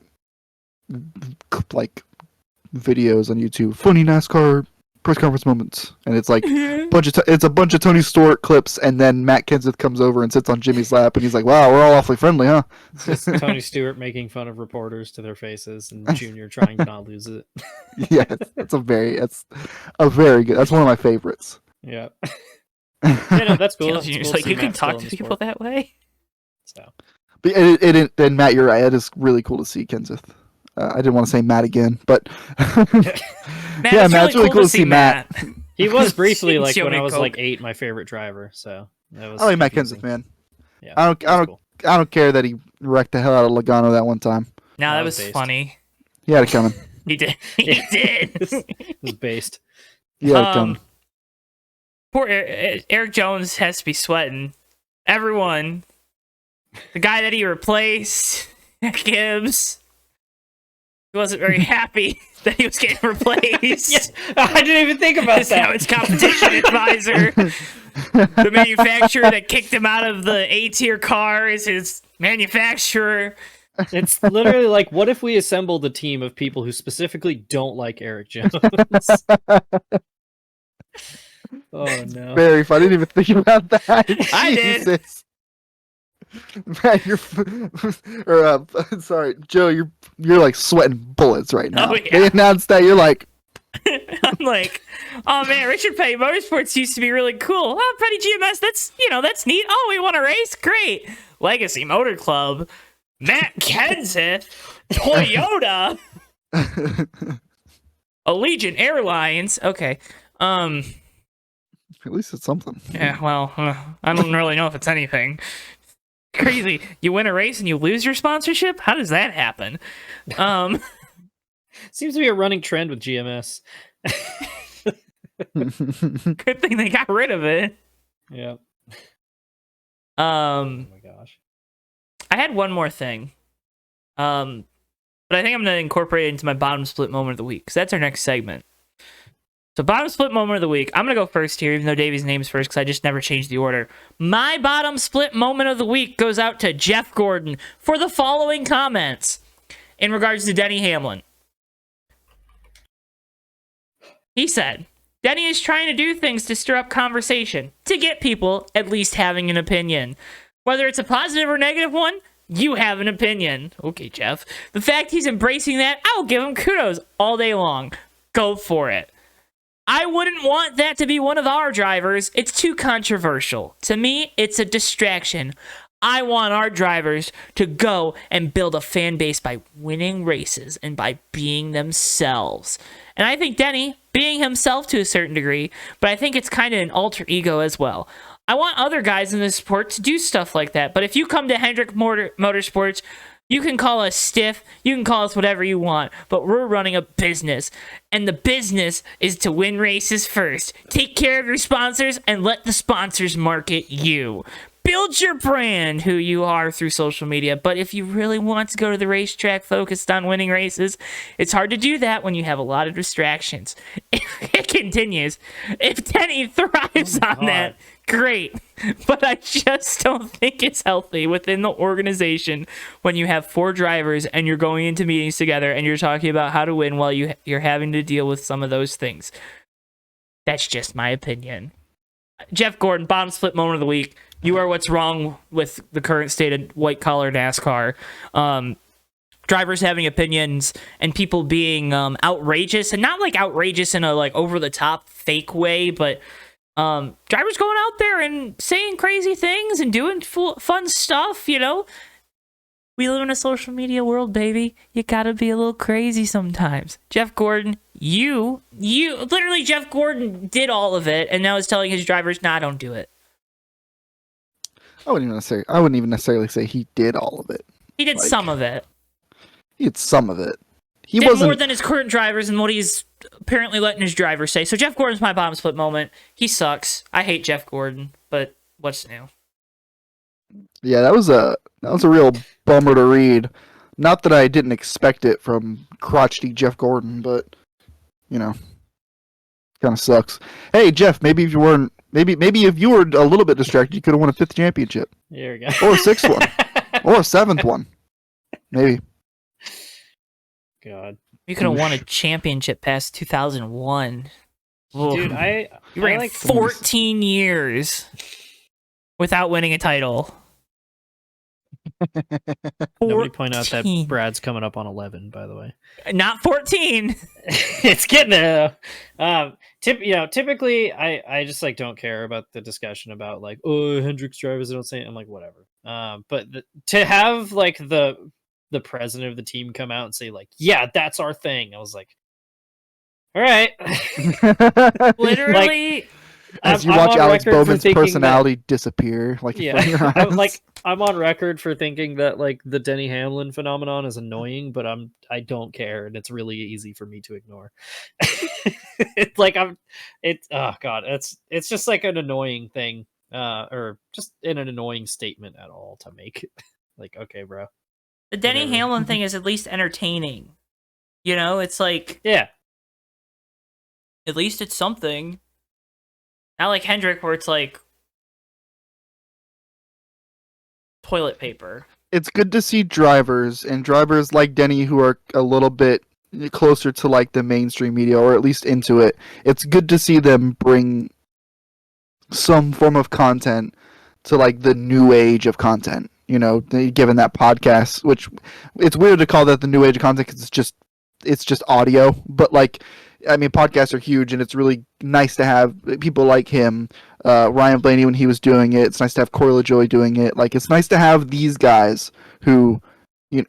videos on YouTube. Funny NASCAR press conference moments, and it's like it's a bunch of Tony Stewart clips, and then Matt Kenseth comes over and sits on Jimmy's lap, and he's like, "Wow, we're all awfully friendly, huh?" It's just Tony Stewart making fun of reporters to their faces, and Junior trying to not lose it. Yeah, it's a very good. That's one of my favorites. Yeah. Yeah, no, that's cool. Junior's It's cool like, see you can Matt still talk in to the people sport. that way. So But and Matt, you're right. It is really cool to see Kenseth. I didn't want to say Matt again, but Matt, yeah, it's Matt, it's really cool to see Matt. he was briefly like Show when me I was Coke. like 8, my favorite driver. So that was I like Matt confusing. Kenseth, man. Yeah, I it was cool. don't care that he wrecked the hell out of Logano that one time. No, That that was was based. funny. He had it coming. He did. He did. It was based. He had it coming. Poor Eric Jones has to be sweating. Everyone, the guy that he replaced, Gibbs, he wasn't very happy that he was getting replaced. I didn't even think about That's now his competition advisor. The manufacturer that kicked him out of the A-tier car is his manufacturer. It's literally like, what if we assembled a team of people who specifically don't like Eric Jones? Oh no! Very fun. I didn't even think about that. I did. Jesus. Matt, sorry, Joe. You're like sweating bullets right now. Oh, yeah. They announced that. You're like, I'm like, oh man, Richard Petty Motorsports used to be really cool. Oh, Petty GMS, that's neat. Oh, we want to race? Great. Legacy Motor Club, Matt Kenseth, Toyota, Allegiant Airlines. Okay. at least it's something. Yeah, well, I don't really know if it's anything. Crazy. You win a race and you lose your sponsorship? How does that happen? Seems to be a running trend with GMS. Good thing they got rid of it. Yeah. Oh my gosh. I had one more thing. But I think I'm going to incorporate it into my bottom split moment of the week, because that's our next segment. So bottom split moment of the week. I'm going to go first here, even though Davey's name's first, because I just never changed the order. My bottom split moment of the week goes out to Jeff Gordon for the following comments in regards to Denny Hamlin. He said, Denny is trying to do things to stir up conversation, to get people at least having an opinion. Whether it's a positive or negative one, you have an opinion. Okay, Jeff. The fact he's embracing that, I will give him kudos all day long. Go for it. I wouldn't want that to be one of our drivers. It's too controversial. To me, it's a distraction. I want our drivers to go and build a fan base by winning races and by being themselves. And I think Denny, being himself to a certain degree, but I think it's kind of an alter ego as well. I want other guys in this sport to do stuff like that. But if you come to Hendrick Motorsports, you can call us stiff, you can call us whatever you want, but we're running a business. And the business is to win races first. Take care of your sponsors and let the sponsors market you. Build your brand, who you are, through social media. But if you really want to go to the racetrack focused on winning races, it's hard to do that when you have a lot of distractions. It continues. If Denny thrives on that, great. But I just don't think it's healthy within the organization when you have 4 drivers and you're going into meetings together and you're talking about how to win while you're having to deal with some of those things. That's just my opinion. Jeff Gordon, bottom split moment of the week. You are what's wrong with the current state of white-collar NASCAR. Drivers having opinions and people being outrageous, and not like outrageous in a like over-the-top fake way, but drivers going out there and saying crazy things and doing fun stuff, you know? We live in a social media world, baby. You gotta be a little crazy sometimes. Jeff Gordon, you literally, Jeff Gordon did all of it, and now is telling his drivers, nah, don't do it. I wouldn't even necessarily say he did all of it. He did some of it. He did some of it. He did wasn't more than his current drivers and what he's apparently letting his drivers say. So Jeff Gordon's my bottom split moment. He sucks. I hate Jeff Gordon, but what's new? Yeah, that was a real bummer to read. Not that I didn't expect it from crotchety Jeff Gordon, but you know, kind of sucks. Hey Jeff, maybe if you were a little bit distracted, you could have won a 5th championship There we go. or a 6th one or a 7th one, maybe. God, You could have won a championship past 2001. dude, Ugh. I You ran like 14 years without winning a title. Nobody point out that 14. Brad's coming up on 11, by the way. Not 14. It's getting there though. Typically I just like don't care about the discussion about like, oh, Hendricks drivers don't say it. I'm like, whatever. But to have like the president of the team come out and say like, yeah, that's our thing. I was like, all right. Literally. As you I'm watch on Alex record for Bowman's thinking personality disappear, like in front of your eyes. I'm on record for thinking that like the Denny Hamlin phenomenon is annoying, but I don't care, and it's really easy for me to ignore. It's like oh god, it's just like an annoying thing, or just an annoying statement at all to make. Like, okay, bro. The Denny Whatever. Hamlin thing is at least entertaining. You know, it's like, Yeah, at least it's something. Not like Hendrick, where it's like toilet paper. It's good to see drivers like Denny who are a little bit closer to like the mainstream media, or at least into it. It's good to see them bring some form of content to like the new age of content. You know, given that podcast, which it's weird to call that the new age of content because it's just audio, but like, I mean, podcasts are huge, and it's really nice to have people like him, Ryan Blaney when he was doing it. It's nice to have Corey LaJoy doing it. Like, it's nice to have these guys who,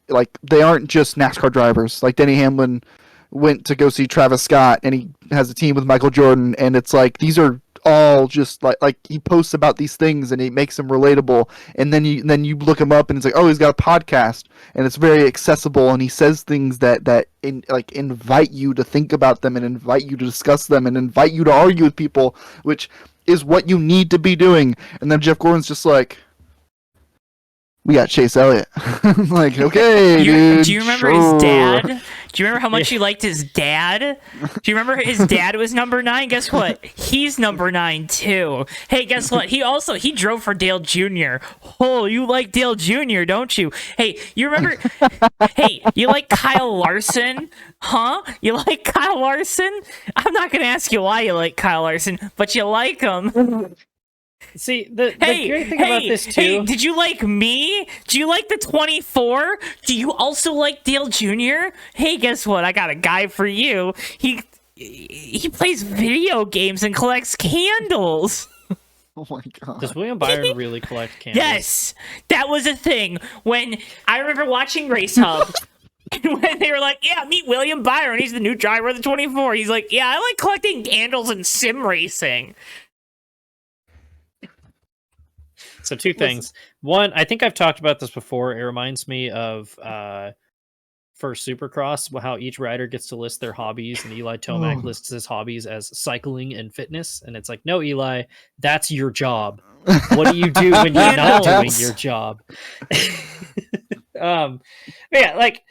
like, they aren't just NASCAR drivers. Like, Denny Hamlin went to go see Travis Scott, and he has a team with Michael Jordan, and it's like, these are all just like he posts about these things and he makes them relatable, and then you look him up and it's like, oh, he's got a podcast and it's very accessible, and he says things that invite you to think about them and invite you to discuss them and invite you to argue with people, which is what you need to be doing. And then Jeff Gordon's just like, we got Chase Elliott. Like, okay, dude. Do you remember sure. his dad? Do you remember how much he liked his dad? Do you remember his dad was number 9? Guess what? He's number 9 too. Hey, guess what? He drove for Dale Jr. Oh, you like Dale Jr., don't you? Hey, you remember? Hey, you like Kyle Larson? Huh? You like Kyle Larson? I'm not gonna ask you why you like Kyle Larson, but you like him. see the great thing about this too. Hey, did you like me? Do you like the 24? Do you also like Dale Jr.? Hey, guess what? I got a guy for you. He plays video games and collects candles. Oh my god. Does William Byron really collect candles? Yes, that was a thing. When I remember watching Race Hub, and when they were like, "Yeah, meet William Byron. He's the new driver of the 24." He's like, "Yeah, I like collecting candles and sim racing." So two things. One, I think I've talked about this before. It reminds me of for Supercross, how each rider gets to list their hobbies, and Eli Tomac lists his hobbies as cycling and fitness. And it's like, no, Eli, that's your job. What do you do when you're not doing your job? Yeah, like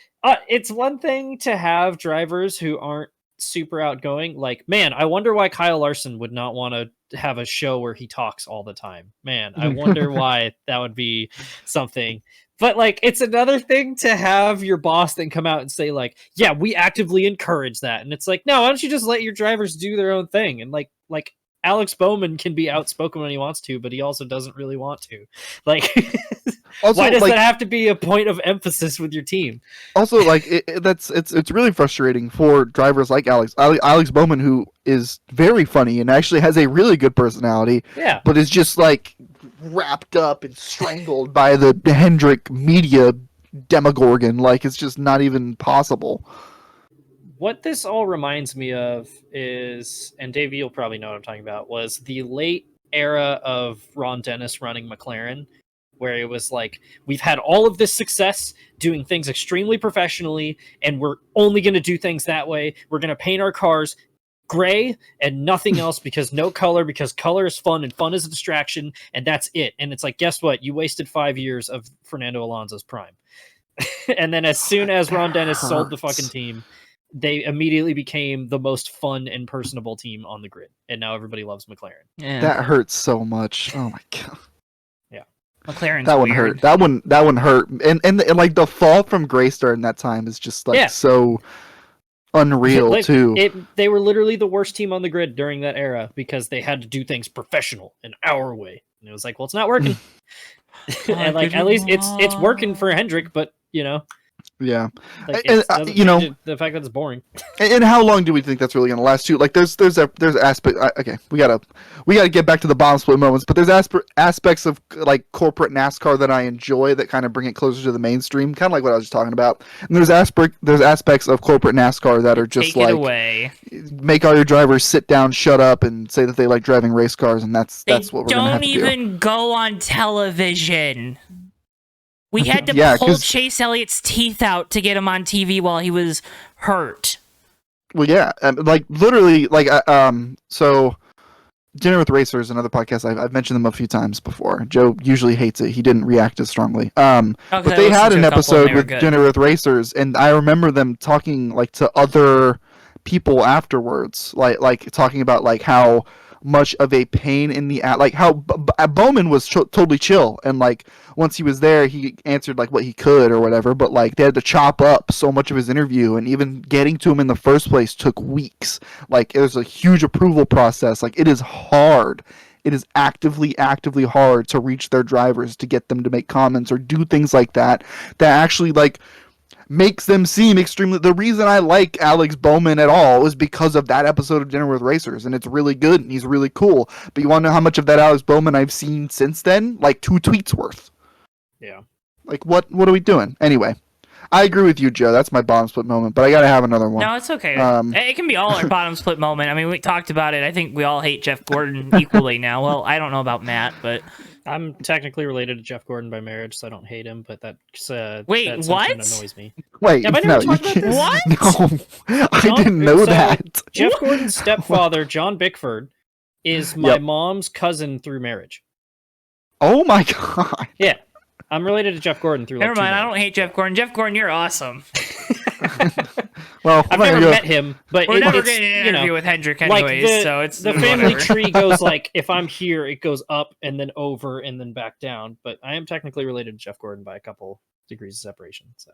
it's one thing to have drivers who aren't super outgoing. Like, man, I wonder why Kyle Larson would not want to have a show where he talks all the time. Man, I wonder why that would be something. But like, it's another thing to have your boss then come out and say like, yeah, we actively encourage that. And it's like, no, why don't you just let your drivers do their own thing? And like Alex Bowman can be outspoken when he wants to, but he also doesn't really want to. Like, also, why does that have to be a point of emphasis with your team? Also, like, it's really frustrating for drivers like Alex Bowman, who is very funny and actually has a really good personality. Yeah, but is just like wrapped up and strangled by the Hendrick media demogorgon. Like, it's just not even possible. What this all reminds me of is, and Dave, you'll probably know what I'm talking about, was the late era of Ron Dennis running McLaren, where it was like, we've had all of this success doing things extremely professionally, and we're only going to do things that way. We're going to paint our cars gray and nothing else, because no color, because color is fun and fun is a distraction, and that's it. And it's like, guess what? You wasted 5 years of Fernando Alonso's prime. And then as soon as Ron Dennis sold the fucking team, they immediately became the most fun and personable team on the grid. And now everybody loves McLaren. Yeah. That hurts so much. Oh my god. McLaren's That one weird. hurt. That one hurt. And like the fall from Greystar in that time is just like so unreal Like, too. They were literally the worst team on the grid during that era because they had to do things professional and our way. And it was like, well, it's not working. And like, at least it's working for Hendrick, but you know, Yeah. like, And, it doesn't you know, change the fact that it's boring. And how long do we think that's really going to last too? Like there's aspect. Okay, we gotta get back to the bottom split moments, but there's aspects of like corporate NASCAR that I enjoy that kind of bring it closer to the mainstream, kind of like what I was just talking about. And there's aspects of corporate NASCAR that are just Take it like away. make all your drivers sit down, shut up, and say that they like driving race cars, and that's what we're gonna have to do. Don't even go on television. We had to Yeah, pull 'cause- Chase Elliott's teeth out to get him on TV while he was hurt. Well, yeah, like literally, like so. Dinner with Racers, another podcast. I've mentioned them a few times before. Joe usually hates it. He didn't react as strongly. But they had an episode with Dinner with Racers, and I remember them talking like to other people afterwards, like talking about like how much of a pain in the like how Bowman was totally chill, and like once he was there, he answered like what he could or whatever. But like they had to chop up so much of his interview, and even getting to him in the first place took weeks. Like it was a huge approval process. Like it is hard. It is actively hard to reach their drivers to get them to make comments or do things like that actually like makes them seem extremely. The reason I like Alex Bowman at all is because of that episode of Dinner with Racers, and it's really good and he's really cool. But you want to know how much of that Alex Bowman I've seen since then? Like 2 tweets worth. Yeah. Like what are we doing? Anyway, I agree with you, Joe. That's my bottom split moment, but I gotta have another one. No, it's okay. It can be all our bottom split moment. I mean, we talked about it. I think we all hate Jeff Gordon equally now. Well, I don't know about Matt, but I'm technically related to Jeff Gordon by marriage, so I don't hate him, but that's Wait, that what? sentiment annoys me. Wait, Have I no, never you talked about can't. this? What? No, I John- didn't know so- that. Jeff Gordon's stepfather, John Bickford, is my Yep. mom's cousin through marriage. Oh my god. Yeah. I'm related to Jeff Gordon through never like mind. I don't hate Jeff Gordon. Jeff Gordon, you're awesome. Well, I've we're never gonna go- met him, but We're never it's, getting an you know, interview with Hendrick like anyways, so it's the family whatever. tree goes like, if I'm here, it goes up and then over and then back down. But I am technically related to Jeff Gordon by a couple degrees of separation. So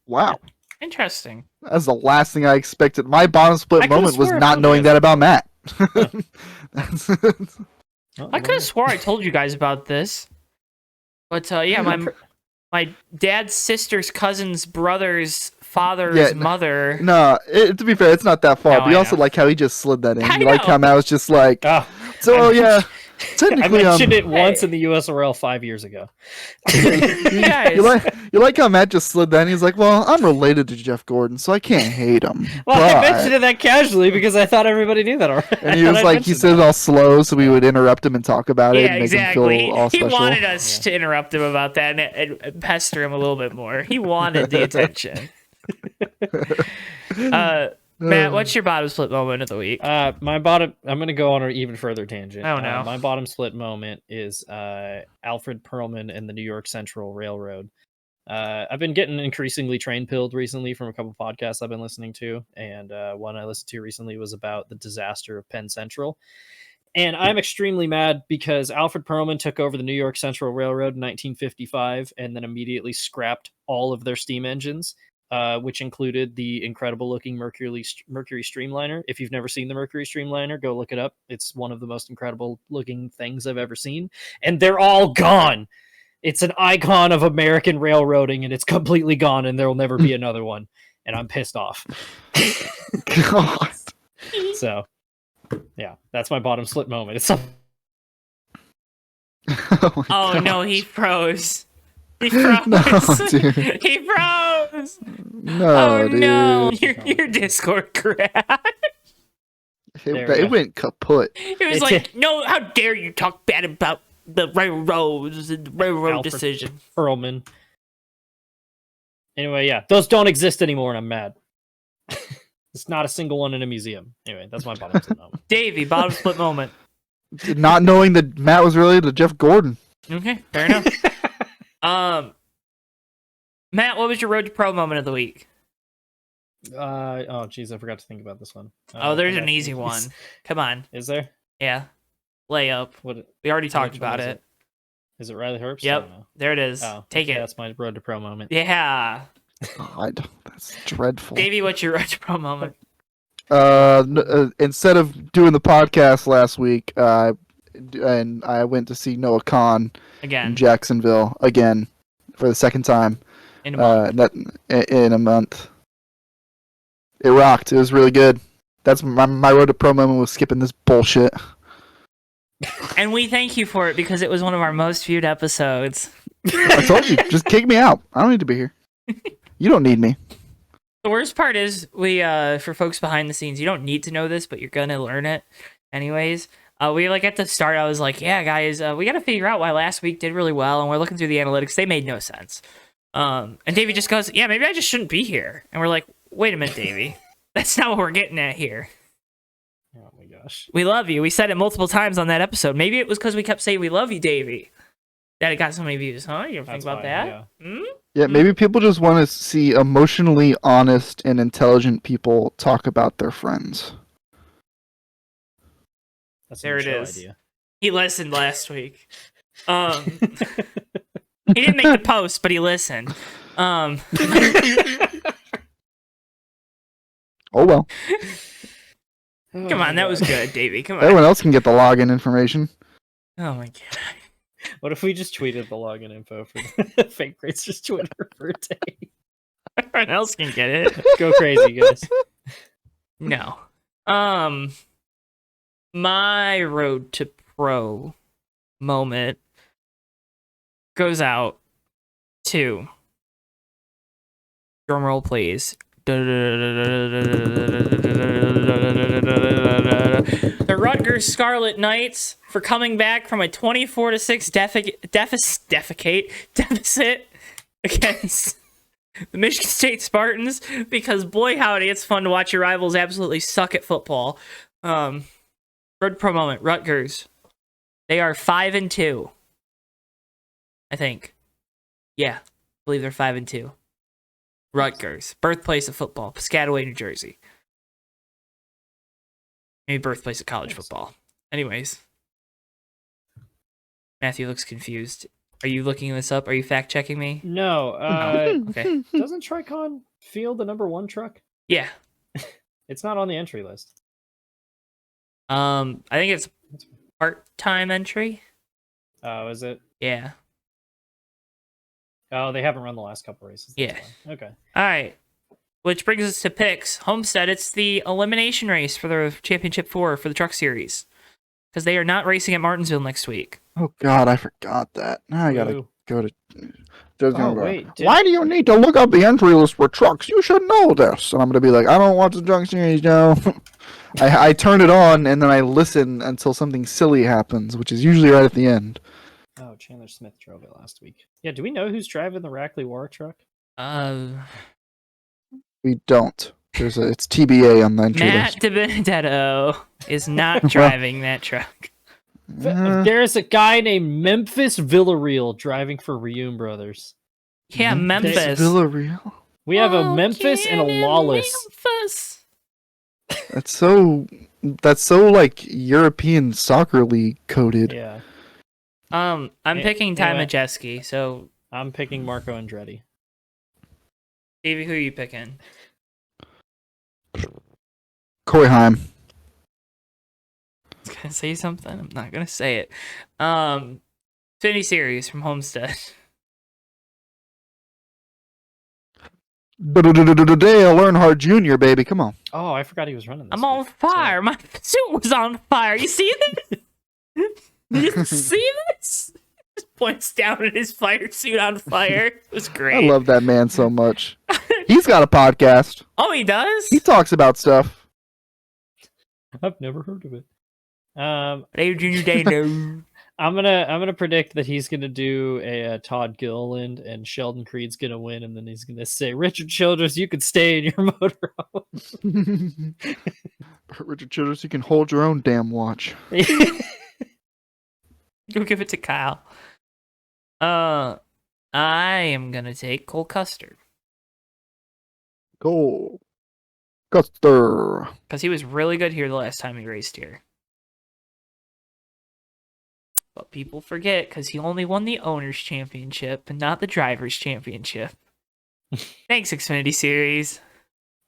Wow. Interesting. That's the last thing I expected. My bottom split I could've moment was swore not about knowing this. that about Matt. That's- I could have swore I told you guys about this, but yeah, my dad's sister's cousin's brother's father's Yeah, mother. no, to be fair, it's not that far. No, but you I also know. like how he just slid that in. I You like know. how Matt was just like, Ah, so yeah, I technically, mentioned it once in the USRL 5 years ago. Guys. you like how Matt just slid that in. He's like, well, I'm related to Jeff Gordon, so I can't hate him. Well, I but- mentioned it that casually because I thought everybody knew that already. And he was like, he said it all slow, so we would interrupt him and talk about it Yeah, and make exactly. him feel all He special. wanted us to interrupt him about that and pester him a little bit more. He wanted the attention. Matt, what's your bottom split moment of the week? My bottom. I'm going to go on an even further tangent. Oh, no. My bottom split moment is Alfred Perlman and the New York Central Railroad. I've been getting increasingly train pilled recently from a couple podcasts I've been listening to, and one I listened to recently was about the disaster of Penn Central. And I'm extremely mad because Alfred Perlman took over the New York Central Railroad in 1955 and then immediately scrapped all of their steam engines. Which included the incredible looking Mercury Streamliner. If you've never seen the Mercury Streamliner, go look it up. It's one of the most incredible looking things I've ever seen. And they're all gone. It's an icon of American railroading and it's completely gone and there will never be another one. And I'm pissed off. God. So, yeah, that's my bottom split moment. It's Oh, my Oh God. no, he froze. He froze. No, dude. He froze. No, Oh dude. no, your Discord crashed. There we It go. went kaput. It was It's like, no, how dare you talk bad about the railroads and the railroad Alfred. decision. Perlman. Anyway, yeah, those don't exist anymore and I'm mad. There's not a single one in a museum. Anyway, that's my bottom split moment. Davey, bottom split moment. Not knowing that Matt was related to Jeff Gordon. Okay, fair enough. Matt, what was your road to pro moment of the week? Oh, geez, I forgot to think about this one. There's an easy one. Come on. Is there? Yeah. Layup. What? We already talked Which one about is it. Is it Riley Herbst? I Yep. don't know. There it is. Oh, Take it. That's my road to pro moment. Yeah. God, that's dreadful. Davey, what's your road to pro moment? Instead of doing the podcast last week, and I went to see Noah Khan Again. in Jacksonville again for the second time In a month. in a month. It rocked. It was really good. That's my road to pro moment was skipping this bullshit. And we thank you for it because it was one of our most viewed episodes. I told you, just kick me out. I don't need to be here. You don't need me. The worst part is we for folks behind the scenes, you don't need to know this, but you're gonna learn it anyways. We like at the start, I was like, yeah, guys, we gotta figure out why last week did really well, and we're looking through the analytics, they made no sense. And Davey just goes, yeah, maybe I just shouldn't be here. And we're like, wait a minute, Davey. That's not what we're getting at here. Oh my gosh. We love you. We said it multiple times on that episode. Maybe it was because we kept saying we love you, Davey, that it got so many views, huh? You ever think about that? Yeah. Yeah, maybe people just want to see emotionally honest and intelligent people talk about their friends. That's There a it show is. idea. He listened last week. He didn't make the post, but he listened. Oh well. Come on, that was good, Davey. Come on. Everyone else can get the login information. Oh my god. What if we just tweeted the login info for the Fake Racers Twitter for a day? Everyone else can get it. Go crazy, guys. No. My road to pro moment goes out to, drumroll please, the Rutgers Scarlet Knights for coming back from a 24-6 deficit against the Michigan State Spartans, because boy howdy, it's fun to watch your rivals absolutely suck at football. Road pro moment, Rutgers. They are 5-2. I think. Yeah, I believe they're 5-2. Rutgers, birthplace of football, Piscataway, New Jersey. Maybe birthplace of college football. Anyways. Matthew looks confused. Are you looking this up? Are you fact checking me? No. Okay. Doesn't Tricon field the #1 truck? Yeah. It's not on the entry list. I think it's part-time entry. Oh, is it? Yeah. Oh, they haven't run the last couple races. That's Yeah. why. Okay. All right. Which brings us to picks. Homestead, it's the elimination race for the Championship 4 for the Truck Series. Because they are not racing at Martinsville next week. Oh God, I forgot that. Now I gotta Ooh. go to. Wait. Why do you need to look up the entry list for trucks? You should know this. And I'm gonna be like, I don't watch the Truck Series, no. I turn it on and then I listen until something silly happens, which is usually right at the end. Oh, Chandler Smith drove it last week. Yeah, do we know who's driving the Rackley War truck? We don't. It's TBA on the entry Matt list. DiBenedetto is not driving that truck. There's a guy named Memphis Villarreal driving for Reum Brothers. Yeah, Memphis. Villarreal. We have a Memphis and a Lawless. Memphis. That's so like European soccer league coded. Yeah. I'm picking Ty anyway. Majeski, so I'm picking Marco Andretti. Davey, who are you picking? Corey Haim. I was gonna say something. I'm not gonna say it. Xfinity Series from Homestead. Dale Earnhardt Jr., baby, come on. Oh, I forgot he was running this. I'm on week. fire. My suit was on fire. You see this? You see this? Just points down at his fire suit on fire. It was great. I love that man so much. He's got a podcast. Oh, he does? He talks about stuff. I've never heard of it. Dave Jr. Day, no. I'm gonna predict that he's gonna do a Todd Gilliland and Sheldon Creed's gonna win, and then he's gonna say, "Richard Childress, you could stay in your motorhome." Richard Childress, you can hold your own damn watch. Go give it to Kyle. I am gonna take Cole Custer Go, Custer. because he was really good here the last time he raced here. But people forget because he only won the Owners' Championship and not the Drivers' Championship. Thanks, Xfinity Series.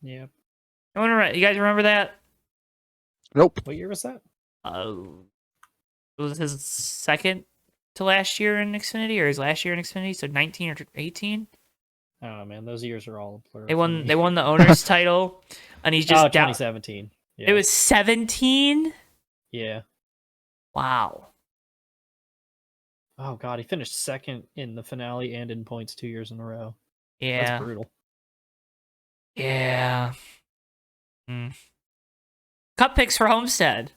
Yeah. You guys remember that? Nope. What year was that? It was his second to last year in Xfinity, or his last year in Xfinity, so 19 or 18. I don't know, man. Those years are all a blur. They for won. me. They won the Owners' title, and he's just down. 2017. Yeah. It was 17. Yeah. Wow. Oh god, he finished second in the finale and in points 2 years in a row. Yeah. That's brutal. Yeah. Cup picks for Homestead.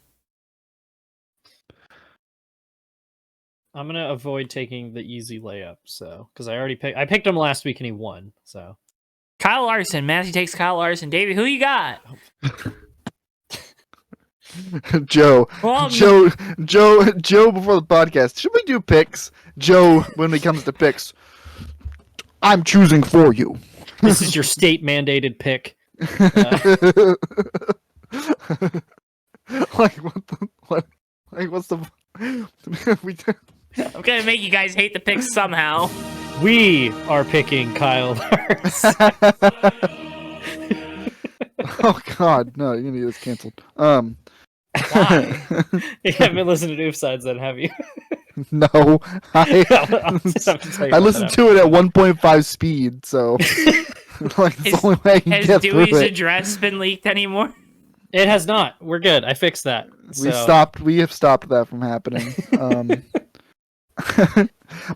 I'm gonna avoid taking the easy layup, so because I picked him last week and he won. So Kyle Larson. Matthew takes Kyle Larson. Davey, who you got? Joe. Well, Joe. Before the podcast, should we do picks? Joe, when it comes to picks, I'm choosing for you. this is your state mandated pick. Like what the what? Like what's the? we do- I'm gonna make you guys hate the picks somehow. We are picking Kyle Larson. Oh God, no! You're gonna get this canceled. Why? You haven't been listening to Oofsides then, have you? No, I I'll just have to tell you I about listened that to it at 1.5 speed, so like it's the only way I can Has get through Dewey's it. address been leaked anymore? It has not. We're good. I fixed that. We have stopped that from happening.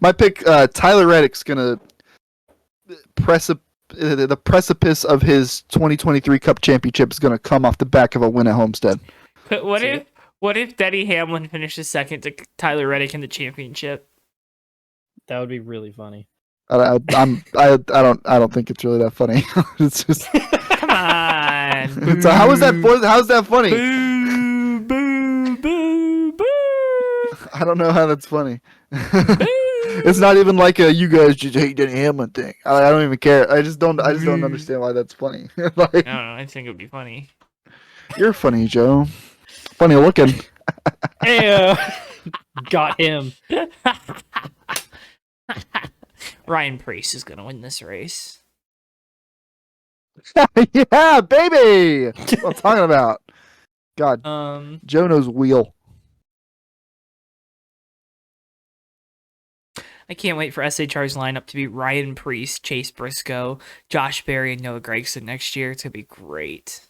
My pick, Tyler Reddick's gonna the precipice of his 2023 Cup Championship is gonna come off the back of a win at Homestead. But what if Denny Hamlin finishes second to Tyler Reddick in the championship? That would be really funny. I don't think it's really that funny. It's just Come on. so how's that funny? Boo, boo, boo, boo. I don't know how that's funny. It's not even like a you guys just hate Denny Hamlin thing. I don't even care. I just don't understand why that's funny. Like, I don't know. I think it would be funny. you're funny, Joe. Funny looking. Hey, got him. Ryan Preece is gonna win this race. Yeah, baby. That's what I'm talking about. God, Joe knows wheel. I can't wait for SHR's lineup to be Ryan Preece, Chase Briscoe, Josh Berry, and Noah Gragson next year. It's gonna be great.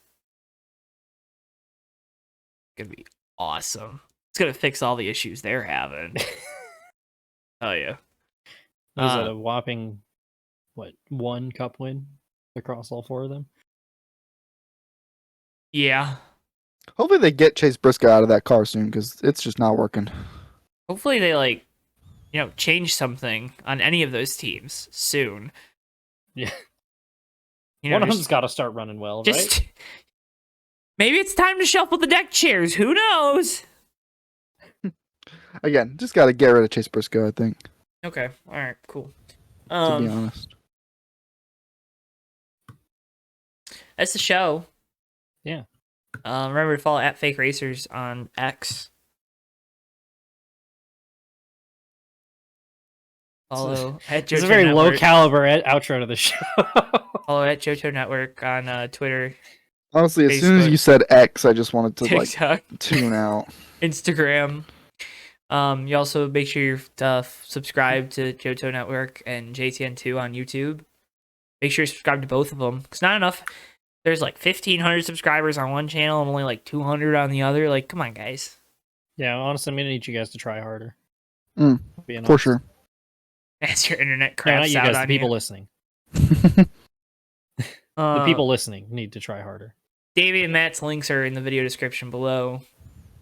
It's gonna be awesome. It's gonna fix all the issues they're having. Oh yeah. Was that a whopping, one Cup win across all four of them? Yeah. Hopefully they get Chase Briscoe out of that car soon because it's just not working. Hopefully they change something on any of those teams soon. Yeah. One of them's got to start running well, just right? Maybe it's time to shuffle the deck chairs. Who knows? Again, just got to get rid of Chase Briscoe, I think, Okay. All right. Cool. to be honest. That's the show. Yeah. Remember to follow at Fake Racers on X. Follow at It's JoJo a very Network. low caliber outro to the show. Follow at JoJo Network on Twitter, Honestly, as soon as Facebook. you said X, I just wanted to TikTok, tune out. Instagram. You also make sure you subscribe to JoJo Network and JTN2 on YouTube. Make sure you subscribe to both of them. It's not enough. There's 1,500 subscribers on one channel and only 200 on the other. Come on, guys. Yeah, honestly, I'm gonna need you guys to try harder. For Being sure. As your internet No, craps not you out guys, on the people you. listening. All The people listening need to try harder. Davey and Matt's links are in the video description below.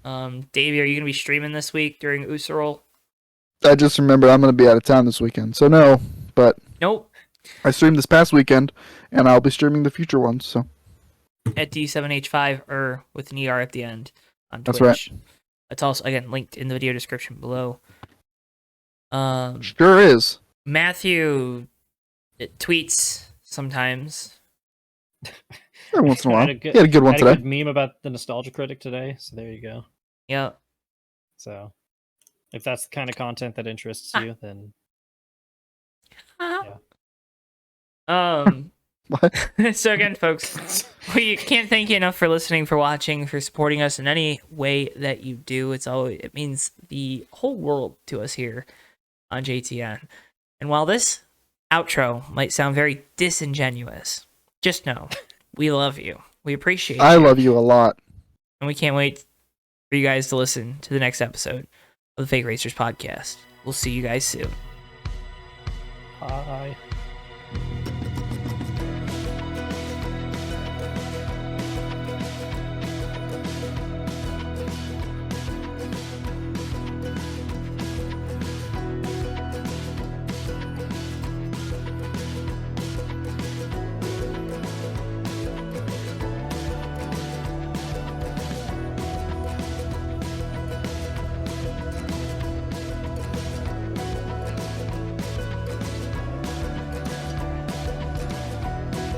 Davey, are you going to be streaming this week during Usurol? I just remembered I'm going to be out of town this weekend, so no. But Nope. I streamed this past weekend, and I'll be streaming the future ones. So At D7H5 or with an ER at the end on Twitch. That's right. It's also again linked in the video description below. Sure is. Matthew tweets sometimes. Every once in a I while. had a good- He had a good one I had a today. good meme about the Nostalgia Critic today, so there you go. Yeah. So, if that's the kind of content that interests you, then What? So again, folks, we can't thank you enough for listening, for watching, for supporting us in any way that you do. It means the whole world to us here on JTN. And while this outro might sound very disingenuous, just know we love you. We appreciate you. I love you a lot. And we can't wait for you guys to listen to the next episode of the Fake Racers podcast. We'll see you guys soon. bye.